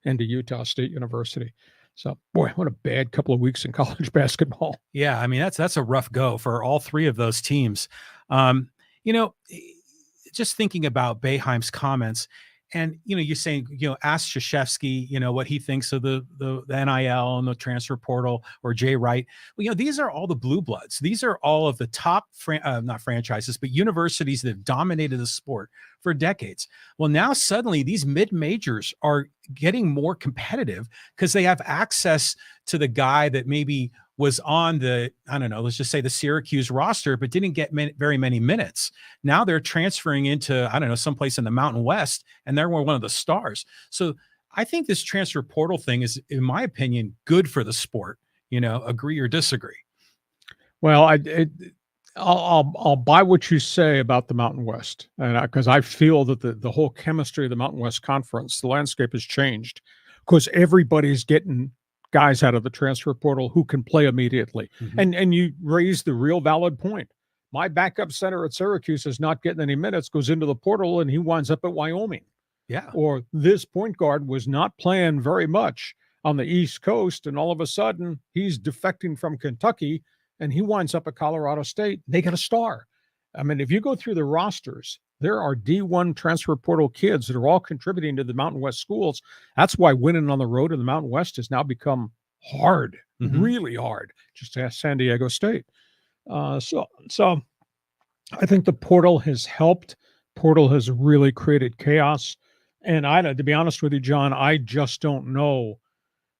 and to Utah State University. So, boy, what a bad couple of weeks in college basketball. Yeah, I mean, that's a rough go for all 3 of those teams. Just thinking about Boeheim's comments, and, you're saying, ask Krzyzewski, what he thinks of the NIL and the transfer portal, or Jay Wright. Well, these are all the blue bloods. These are all of the top, not franchises, but universities that have dominated the sport for decades. Well, now suddenly these mid-majors are getting more competitive because they have access to the guy that maybe was on the, I don't know, let's just say the Syracuse roster, but didn't get very many minutes. Now they're transferring into, I don't know, someplace in the Mountain West, and they're one of the stars. So I think this transfer portal thing is, in my opinion, good for the sport. Agree or disagree? Well, I'll buy what you say about the Mountain West, and because I feel that the whole chemistry of the Mountain West Conference, the landscape has changed because everybody's getting guys out of the transfer portal who can play immediately. Mm-hmm. And you raise the real valid point. My backup center at Syracuse is not getting any minutes, goes into the portal, and he winds up at Wyoming. Yeah. Or this point guard was not playing very much on the East Coast, and all of a sudden he's defecting from Kentucky, and he winds up at Colorado State. They got a star. I mean, if you go through the rosters, there are D1 transfer portal kids that are all contributing to the Mountain West schools. That's why winning on the road in the Mountain West has now become hard, really hard. Just ask San Diego State. So I think the portal has helped. Portal has really created chaos. And to be honest with you, John, I just don't know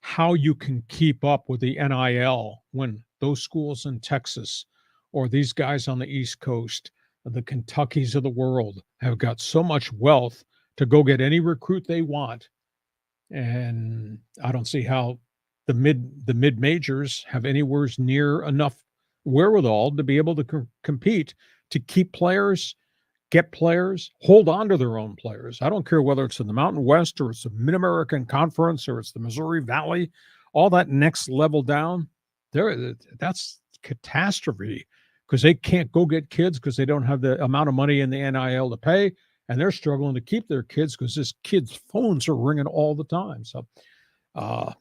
how you can keep up with the NIL when those schools in Texas or these guys on the East Coast, the Kentuckys of the world, have got so much wealth to go get any recruit they want. And I don't see how the mid majors have anywhere near enough wherewithal to be able to compete, to keep players, get players, hold on to their own players. I don't care whether it's in the Mountain West or it's the Mid-American Conference or it's the Missouri Valley, all that next level down. That's catastrophe because they can't go get kids because they don't have the amount of money in the NIL to pay, and they're struggling to keep their kids because this kids' phones are ringing all the time. So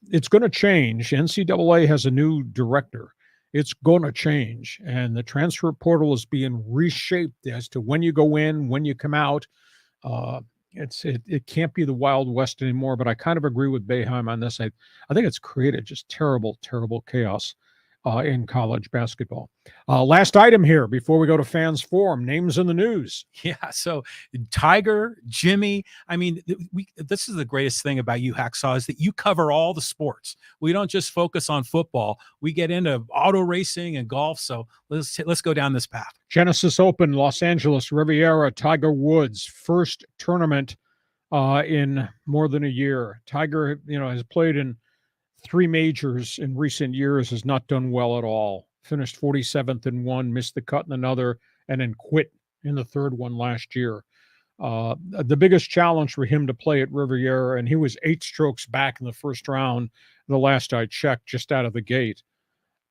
it's going to change. NCAA has a new director. It's going to change, and the transfer portal is being reshaped as to when you go in, when you come out. It can't be the Wild West anymore. But I kind of agree with Boeheim on this. I think it's created just terrible chaos in college basketball. Last item here before we go to Fans Forum, names in the news. Yeah, so Tiger, Jimmy, I mean, this is the greatest thing about you, Hacksaw, is that you cover all the sports. We don't just focus on football. We get into auto racing and golf, so let's go down this path. Genesis Open, Los Angeles, Riviera, Tiger Woods, first tournament in more than a year. Tiger, has played in 3 majors in recent years, has not done well at all. Finished 47th in one, missed the cut in another, and then quit in the third one last year. The biggest challenge for him to play at Riviera, and he was 8 strokes back in the first round, the last I checked, just out of the gate.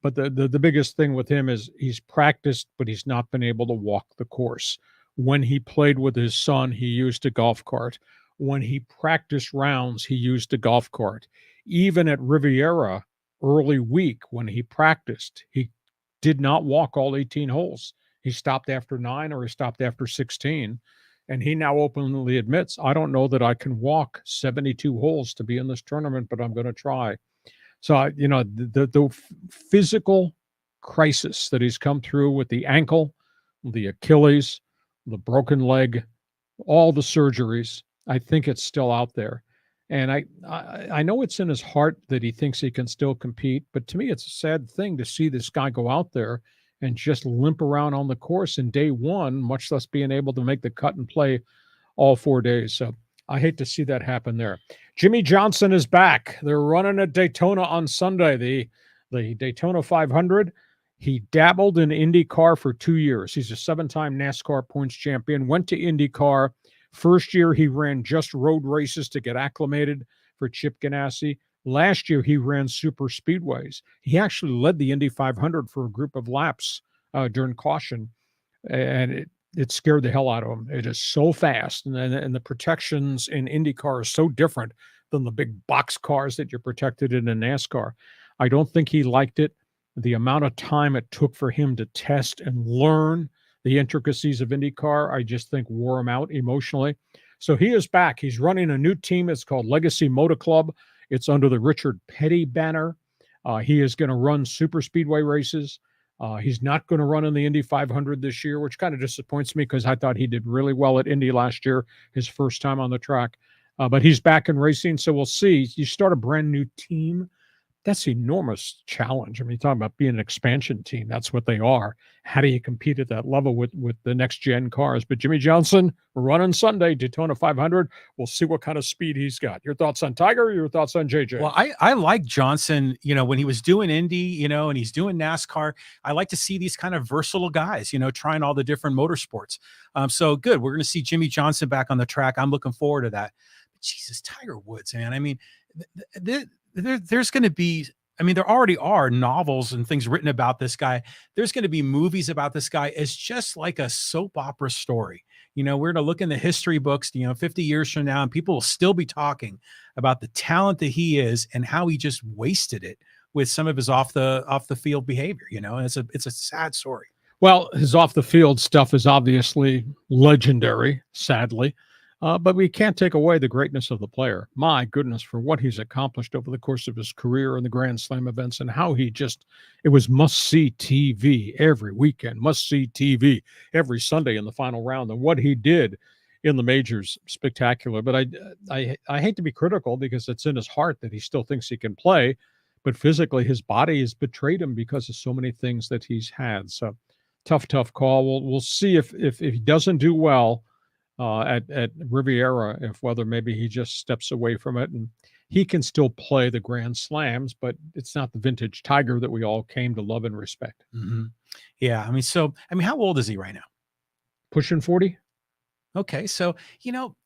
But the biggest thing with him is he's practiced, but he's not been able to walk the course. When he played with his son, he used a golf cart. When he practiced rounds, he used a golf cart. Even at Riviera early week, when he practiced, he did not walk all 18 holes. He stopped after 9 or he stopped after 16. And he now openly admits, I don't know that I can walk 72 holes to be in this tournament, but I'm going to try. So, the physical crisis that he's come through with the ankle, the Achilles, the broken leg, all the surgeries, I think it's still out there. And I know it's in his heart that he thinks he can still compete, but to me, it's a sad thing to see this guy go out there and just limp around on the course in day one, much less being able to make the cut and play all 4 days. So I hate to see that happen there. Jimmy Johnson is back. They're running at Daytona on Sunday, the Daytona 500. He dabbled in IndyCar for 2 years. He's a 7-time NASCAR points champion, went to IndyCar. First year, he ran just road races to get acclimated for Chip Ganassi. Last year, he ran super speedways. He actually led the Indy 500 for a group of laps during caution, and it scared the hell out of him. It is so fast, and the protections in IndyCar are so different than the big box cars that you're protected in NASCAR. I don't think he liked it. The amount of time it took for him to test and learn the intricacies of IndyCar, I just think wore him out emotionally. So he is back. He's running a new team. It's called Legacy Motor Club. It's under the Richard Petty banner. He is going to run super speedway races. He's not going to run in the Indy 500 this year, which kind of disappoints me because I thought he did really well at Indy last year, his first time on the track. But he's back in racing, so we'll see. You start a brand new team. That's an enormous challenge. I mean, you're talking about being an expansion team. That's what they are. How do you compete at that level with the next-gen cars? But Jimmy Johnson running Sunday, Daytona 500. We'll see what kind of speed he's got. Your thoughts on Tiger? Your thoughts on JJ? Well, I like Johnson, when he was doing Indy, and he's doing NASCAR. I like to see these kind of versatile guys, trying all the different motorsports. So good. We're going to see Jimmy Johnson back on the track. I'm looking forward to that. But Jesus, Tiger Woods, man. I mean, there's going to be, there already are novels and things written about this guy. There's going to be movies about this guy. It's just like a soap opera story. We're going to look in the history books, 50 years from now, and people will still be talking about the talent that he is and how he just wasted it with some of his off the field behavior, and it's a sad story. Well, his off the field stuff is obviously legendary, sadly. But we can't take away the greatness of the player. My goodness, for what he's accomplished over the course of his career in the Grand Slam events and how it was must-see TV every weekend, must-see TV every Sunday in the final round. And what he did in the majors, spectacular. But I hate to be critical because it's in his heart that he still thinks he can play. But physically, his body has betrayed him because of so many things that he's had. So tough call. We'll see if he doesn't do well at Riviera, if whether maybe he just steps away from it, and he can still play the Grand Slams, but it's not the vintage Tiger that we all came to love and respect. Mm-hmm. Yeah. How old is he right now? Pushing 40. Okay, so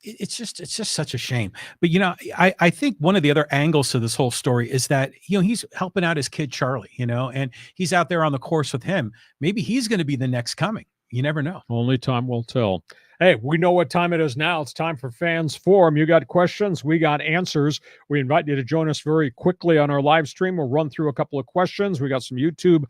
it's just such a shame. But I think one of the other angles to this whole story is that he's helping out his kid Charlie, and he's out there on the course with him. Maybe he's going to be the next coming. You never know. Only time will tell. Hey, we know what time it is now. It's time for Fans Forum. You got questions, we got answers. We invite you to join us very quickly on our live stream. We'll run through a couple of questions. We got some YouTube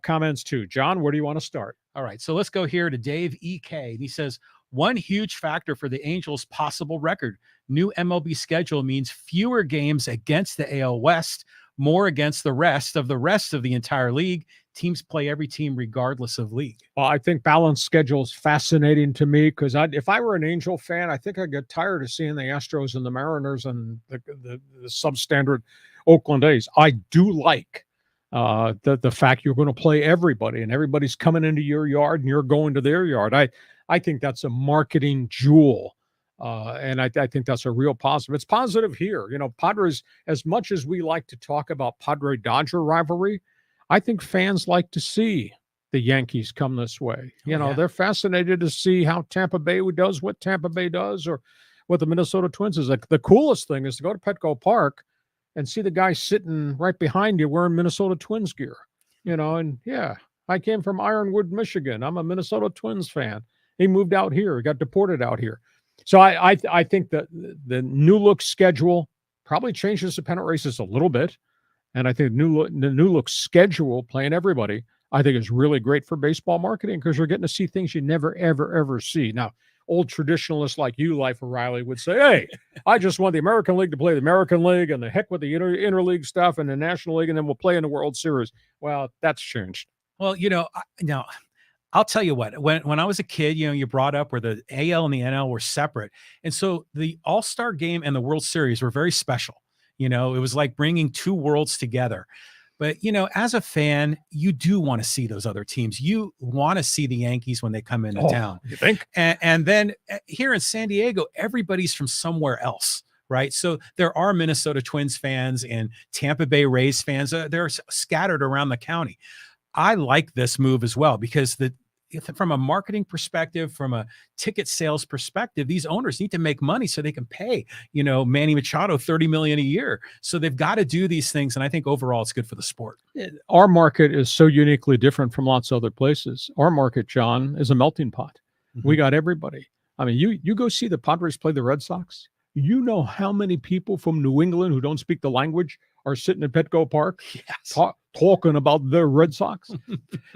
comments too. John, where do you want to start? All right, so let's go here to Dave EK. And he says, one huge factor for the Angels' possible record, new MLB schedule means fewer games against the AL West, more against the rest of the entire league. Teams play every team regardless of league. Well, I think balanced schedule is fascinating to me because if I were an Angel fan, I think I'd get tired of seeing the Astros and the Mariners and the substandard Oakland A's. I do like the fact you're going to play everybody and everybody's coming into your yard and you're going to their yard. I think that's a marketing jewel. And I think that's a real positive. It's positive here. Padres, as much as we like to talk about Padre-Dodger rivalry, I think fans like to see the Yankees come this way. They're fascinated to see how Tampa Bay does what Tampa Bay does or what the Minnesota Twins is. Like the coolest thing is to go to Petco Park and see the guy sitting right behind you wearing Minnesota Twins gear. And yeah, I came from Ironwood, Michigan. I'm a Minnesota Twins fan. He moved out here. He got deported out here. So I think that the new look schedule probably changes the pennant races a little bit. And I think the new look schedule playing everybody, I think is really great for baseball marketing because you're getting to see things you never, ever, ever see. Now, old traditionalists like you, Life O'Reilly, would say, hey, I just want the American League to play the American League and the heck with the interleague stuff and the National League, and then we'll play in the World Series. Well, that's changed. Well, now I'll tell you what, when I was a kid, you brought up where the AL and the NL were separate. And so the All-Star game and the World Series were very special. It was like bringing two worlds together. But, as a fan, you do want to see those other teams. You want to see the Yankees when they come into town. You think? And then here in San Diego, everybody's from somewhere else. Right. So there are Minnesota Twins fans and Tampa Bay Rays fans. They're scattered around the county. I like this move as well because from a marketing perspective, from a ticket sales perspective, these owners need to make money so they can pay, Manny Machado $30 million a year. So they've got to do these things. And I think overall it's good for the sport. Our market is so uniquely different from lots of other places. Our market, John, is a melting pot. Mm-hmm. We got everybody. I mean, you go see the Padres play the Red Sox. You know how many people from New England who don't speak the language are sitting at Petco Park talking about the Red Sox,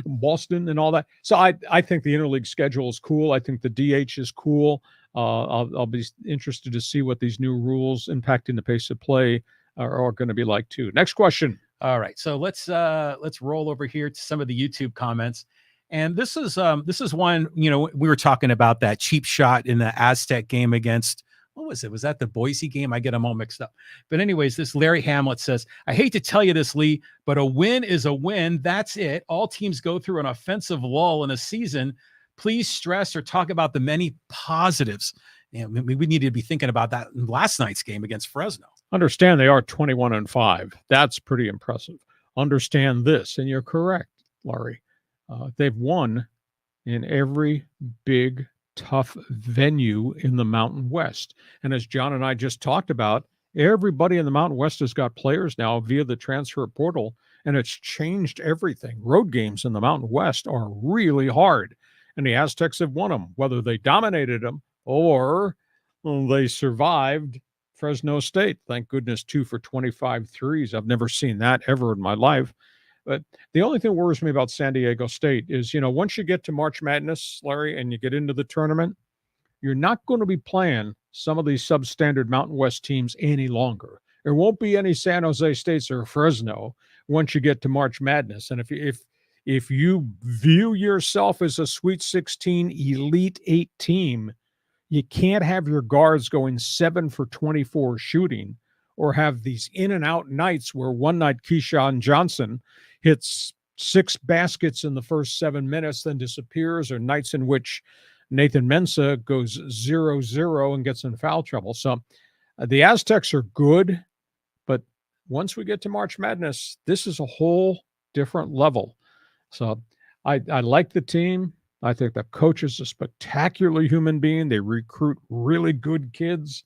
Boston and all that. So I think the interleague schedule is cool. I think the DH is cool. I'll be interested to see what these new rules impacting the pace of play are going to be like too. Next question. All right. So let's roll over here to some of the YouTube comments. And this is one, we were talking about that cheap shot in the Aztec game against, what was it? Was that the Boise game? I get them all mixed up. But anyways, this Larry Hamlet says, I hate to tell you this, Lee, but a win is a win. That's it. All teams go through an offensive lull in a season. Please stress or talk about the many positives. We need to be thinking about that in last night's game against Fresno. Understand they are 21-5. That's pretty impressive. Understand this, and you're correct, Larry. They've won in every big tough venue in the Mountain West. And as John and I just talked about, everybody in the Mountain West has got players now via the transfer portal, and it's changed everything. Road games in the Mountain West are really hard, and the Aztecs have won them, whether they dominated them or they survived Fresno State. Thank goodness, 2 for 25 threes. I've never seen that ever in my life. But the only thing that worries me about San Diego State is, once you get to March Madness, Larry, and you get into the tournament, you're not going to be playing some of these substandard Mountain West teams any longer. There won't be any San Jose States or Fresno once you get to March Madness. And if you view yourself as a Sweet 16 Elite 8 team, you can't have your guards going 7 for 24 shooting or have these in and out nights where one night Keyshawn Johnson hits 6 baskets in the first 7 minutes, then disappears, or nights in which Nathan Mensah goes 0-0 and gets in foul trouble. So the Aztecs are good, but once we get to March Madness, this is a whole different level. So I like the team. I think the coach is a spectacular human being. They recruit really good kids.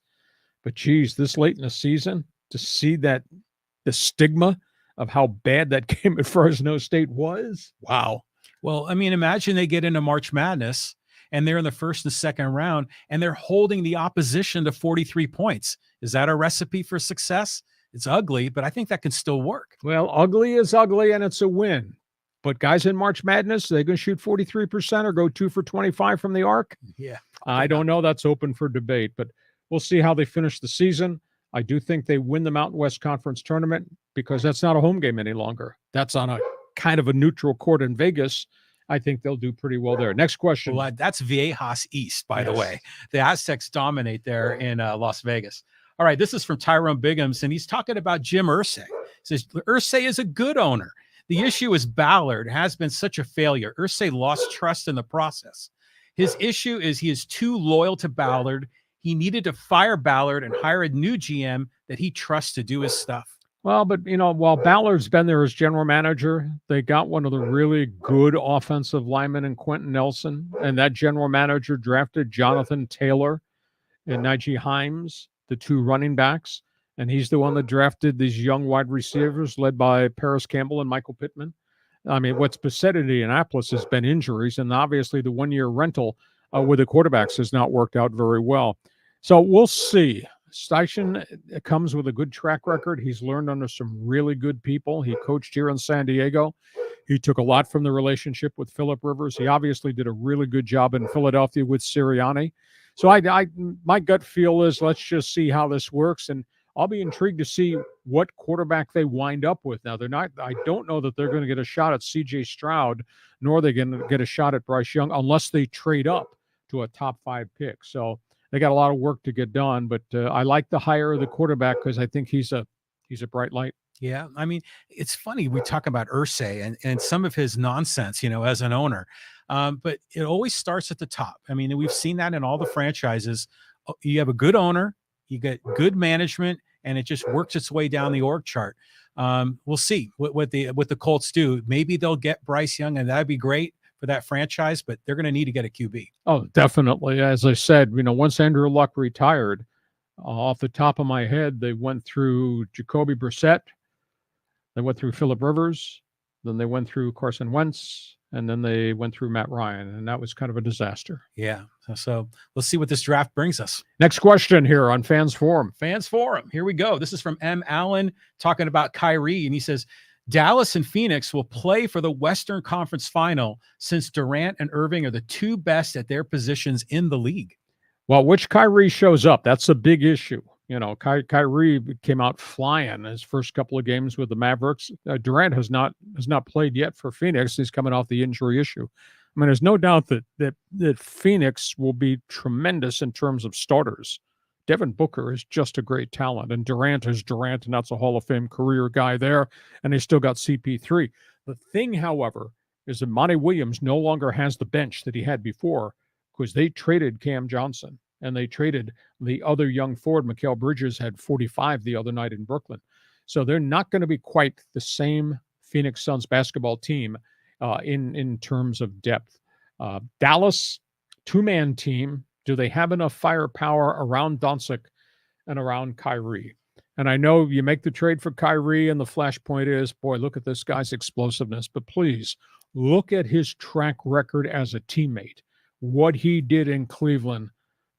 But geez, this late in the season, to see that the stigma of how bad that game at Fresno State was, wow. Well, I mean, imagine they get into March Madness and they're in the first and second round and they're holding the opposition to 43 points. Is that a recipe for success? It's ugly, but I think that can still work. Well, ugly is ugly, and it's a win. But guys in March Madness, are they going to shoot 43% or go 2 for 25 from the arc? Yeah. I don't know. That's open for debate, but we'll see how they finish the season. I do think they win the Mountain West Conference tournament because that's not a home game any longer. That's on a kind of a neutral court in Vegas. I think they'll do pretty well there. Next question. Well, that's Viejas East, by the way. The Aztecs dominate there in Las Vegas. All right, this is from Tyrone Biggums, and he's talking about Jim Irsay. He says, Irsay is a good owner. The issue is Ballard has been such a failure. Irsay lost trust in the process. His issue is he is too loyal to Ballard. He needed to fire Ballard and hire a new GM that he trusts to do his stuff. Well, but, while Ballard's been there as general manager, they got one of the really good offensive linemen in Quentin Nelson, and that general manager drafted Jonathan Taylor and Najee Himes, the two running backs, and he's the one that drafted these young wide receivers led by Paris Campbell and Michael Pittman. I mean, what's beset Indianapolis has been injuries, and obviously the one-year rental with the quarterbacks has not worked out very well. So we'll see. Steichen comes with a good track record. He's learned under some really good people. He coached here in San Diego. He took a lot from the relationship with Phillip Rivers. He obviously did a really good job in Philadelphia with Sirianni. So my gut feel is let's just see how this works, and I'll be intrigued to see what quarterback they wind up with. Now, I don't know that they're going to get a shot at C.J. Stroud, nor are they going to get a shot at Bryce Young unless they trade up to a top 5 pick. So they got a lot of work to get done, but I like the hire of the quarterback because I think he's a bright light. Yeah, I mean, it's funny we talk about Irsay and some of his nonsense, as an owner, but it always starts at the top. I mean, we've seen that in all the franchises. You have a good owner, you get good management, and it just works its way down the org chart. We'll see what the Colts do. Maybe they'll get Bryce Young, and that'd be great for that franchise, but they're going to need to get a QB. Oh, definitely. As I said, once Andrew Luck retired, off the top of my head, they went through Jacoby Brissett, they went through Phillip Rivers, then they went through Carson Wentz, and then they went through Matt Ryan, and that was kind of a disaster. Yeah. So let's see what this draft brings us. Next question here on Fans Forum. Fans Forum. Here we go. This is from M. Allen talking about Kyrie, and he says, Dallas and Phoenix will play for the Western Conference Final since Durant and Irving are the two best at their positions in the league. Well, which Kyrie shows up? That's a big issue. Kyrie came out flying his first couple of games with the Mavericks. Durant has not played yet for Phoenix. He's coming off the injury issue. I mean, there's no doubt that Phoenix will be tremendous in terms of starters. Devin Booker is just a great talent, and Durant is Durant, and that's a Hall of Fame career guy there, and they still got CP3. The thing, however, is that Monty Williams no longer has the bench that he had before because they traded Cam Johnson, and they traded the other young forward. Mikal Bridges had 45 the other night in Brooklyn. So they're not going to be quite the same Phoenix Suns basketball team in terms of depth. Dallas, two-man team. Do they have enough firepower around Doncic and around Kyrie? And I know you make the trade for Kyrie, and the flashpoint is, boy, look at this guy's explosiveness. But please, look at his track record as a teammate. What he did in Cleveland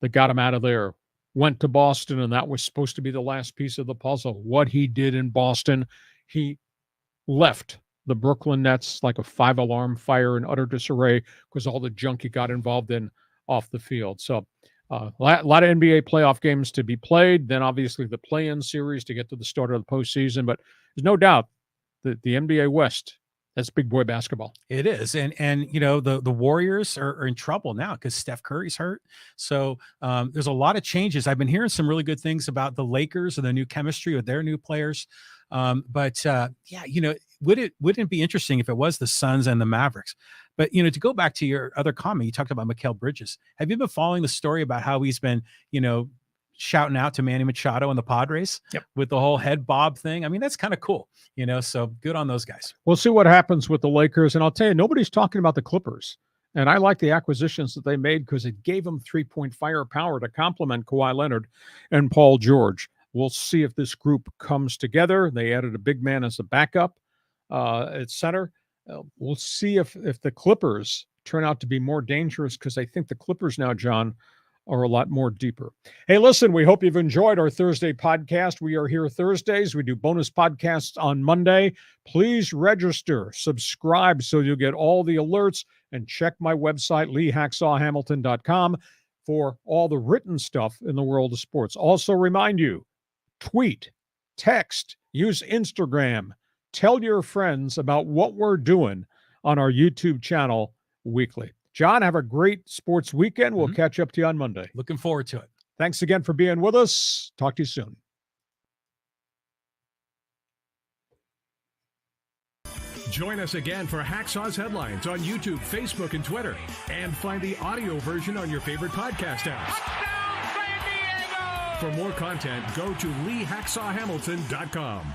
that got him out of there. Went to Boston, and that was supposed to be the last piece of the puzzle. What he did in Boston, he left the Brooklyn Nets like a 5-alarm fire in utter disarray because all the junk he got involved in off the field. So a lot of NBA playoff games to be played. Then obviously the play-in series to get to the start of the postseason. But there's no doubt that the NBA West, that's big boy basketball. It is. And the Warriors are in trouble now because Steph Curry's hurt. So there's a lot of changes. I've been hearing some really good things about the Lakers and the new chemistry with their new players. Wouldn't it be interesting if it was the Suns and the Mavericks? But, to go back to your other comment, you talked about Mikal Bridges. Have you been following the story about how he's been, shouting out to Manny Machado and the Padres with the whole head bob thing? I mean, that's kind of cool, so good on those guys. We'll see what happens with the Lakers. And I'll tell you, nobody's talking about the Clippers. And I like the acquisitions that they made because it gave them three-point firepower to complement Kawhi Leonard and Paul George. We'll see if this group comes together. They added a big man as a backup at center. We'll see if the Clippers turn out to be more dangerous, because I think the Clippers now, John, are a lot more deeper. Hey, listen, we hope you've enjoyed our Thursday podcast. We are here Thursdays. We do bonus podcasts on Monday. Please register, subscribe so you'll get all the alerts, and check my website, leehacksawhamilton.com, for all the written stuff in the world of sports. Also remind you, tweet, text, use Instagram, tell your friends about what we're doing on our YouTube channel weekly. John, have a great sports weekend. We'll catch up to you on Monday. Looking forward to it. Thanks again for being with us. Talk to you soon. Join us again for Hacksaw's Headlines on YouTube, Facebook, and Twitter. And find the audio version on your favorite podcast apps. For more content, go to leehacksawhamilton.com.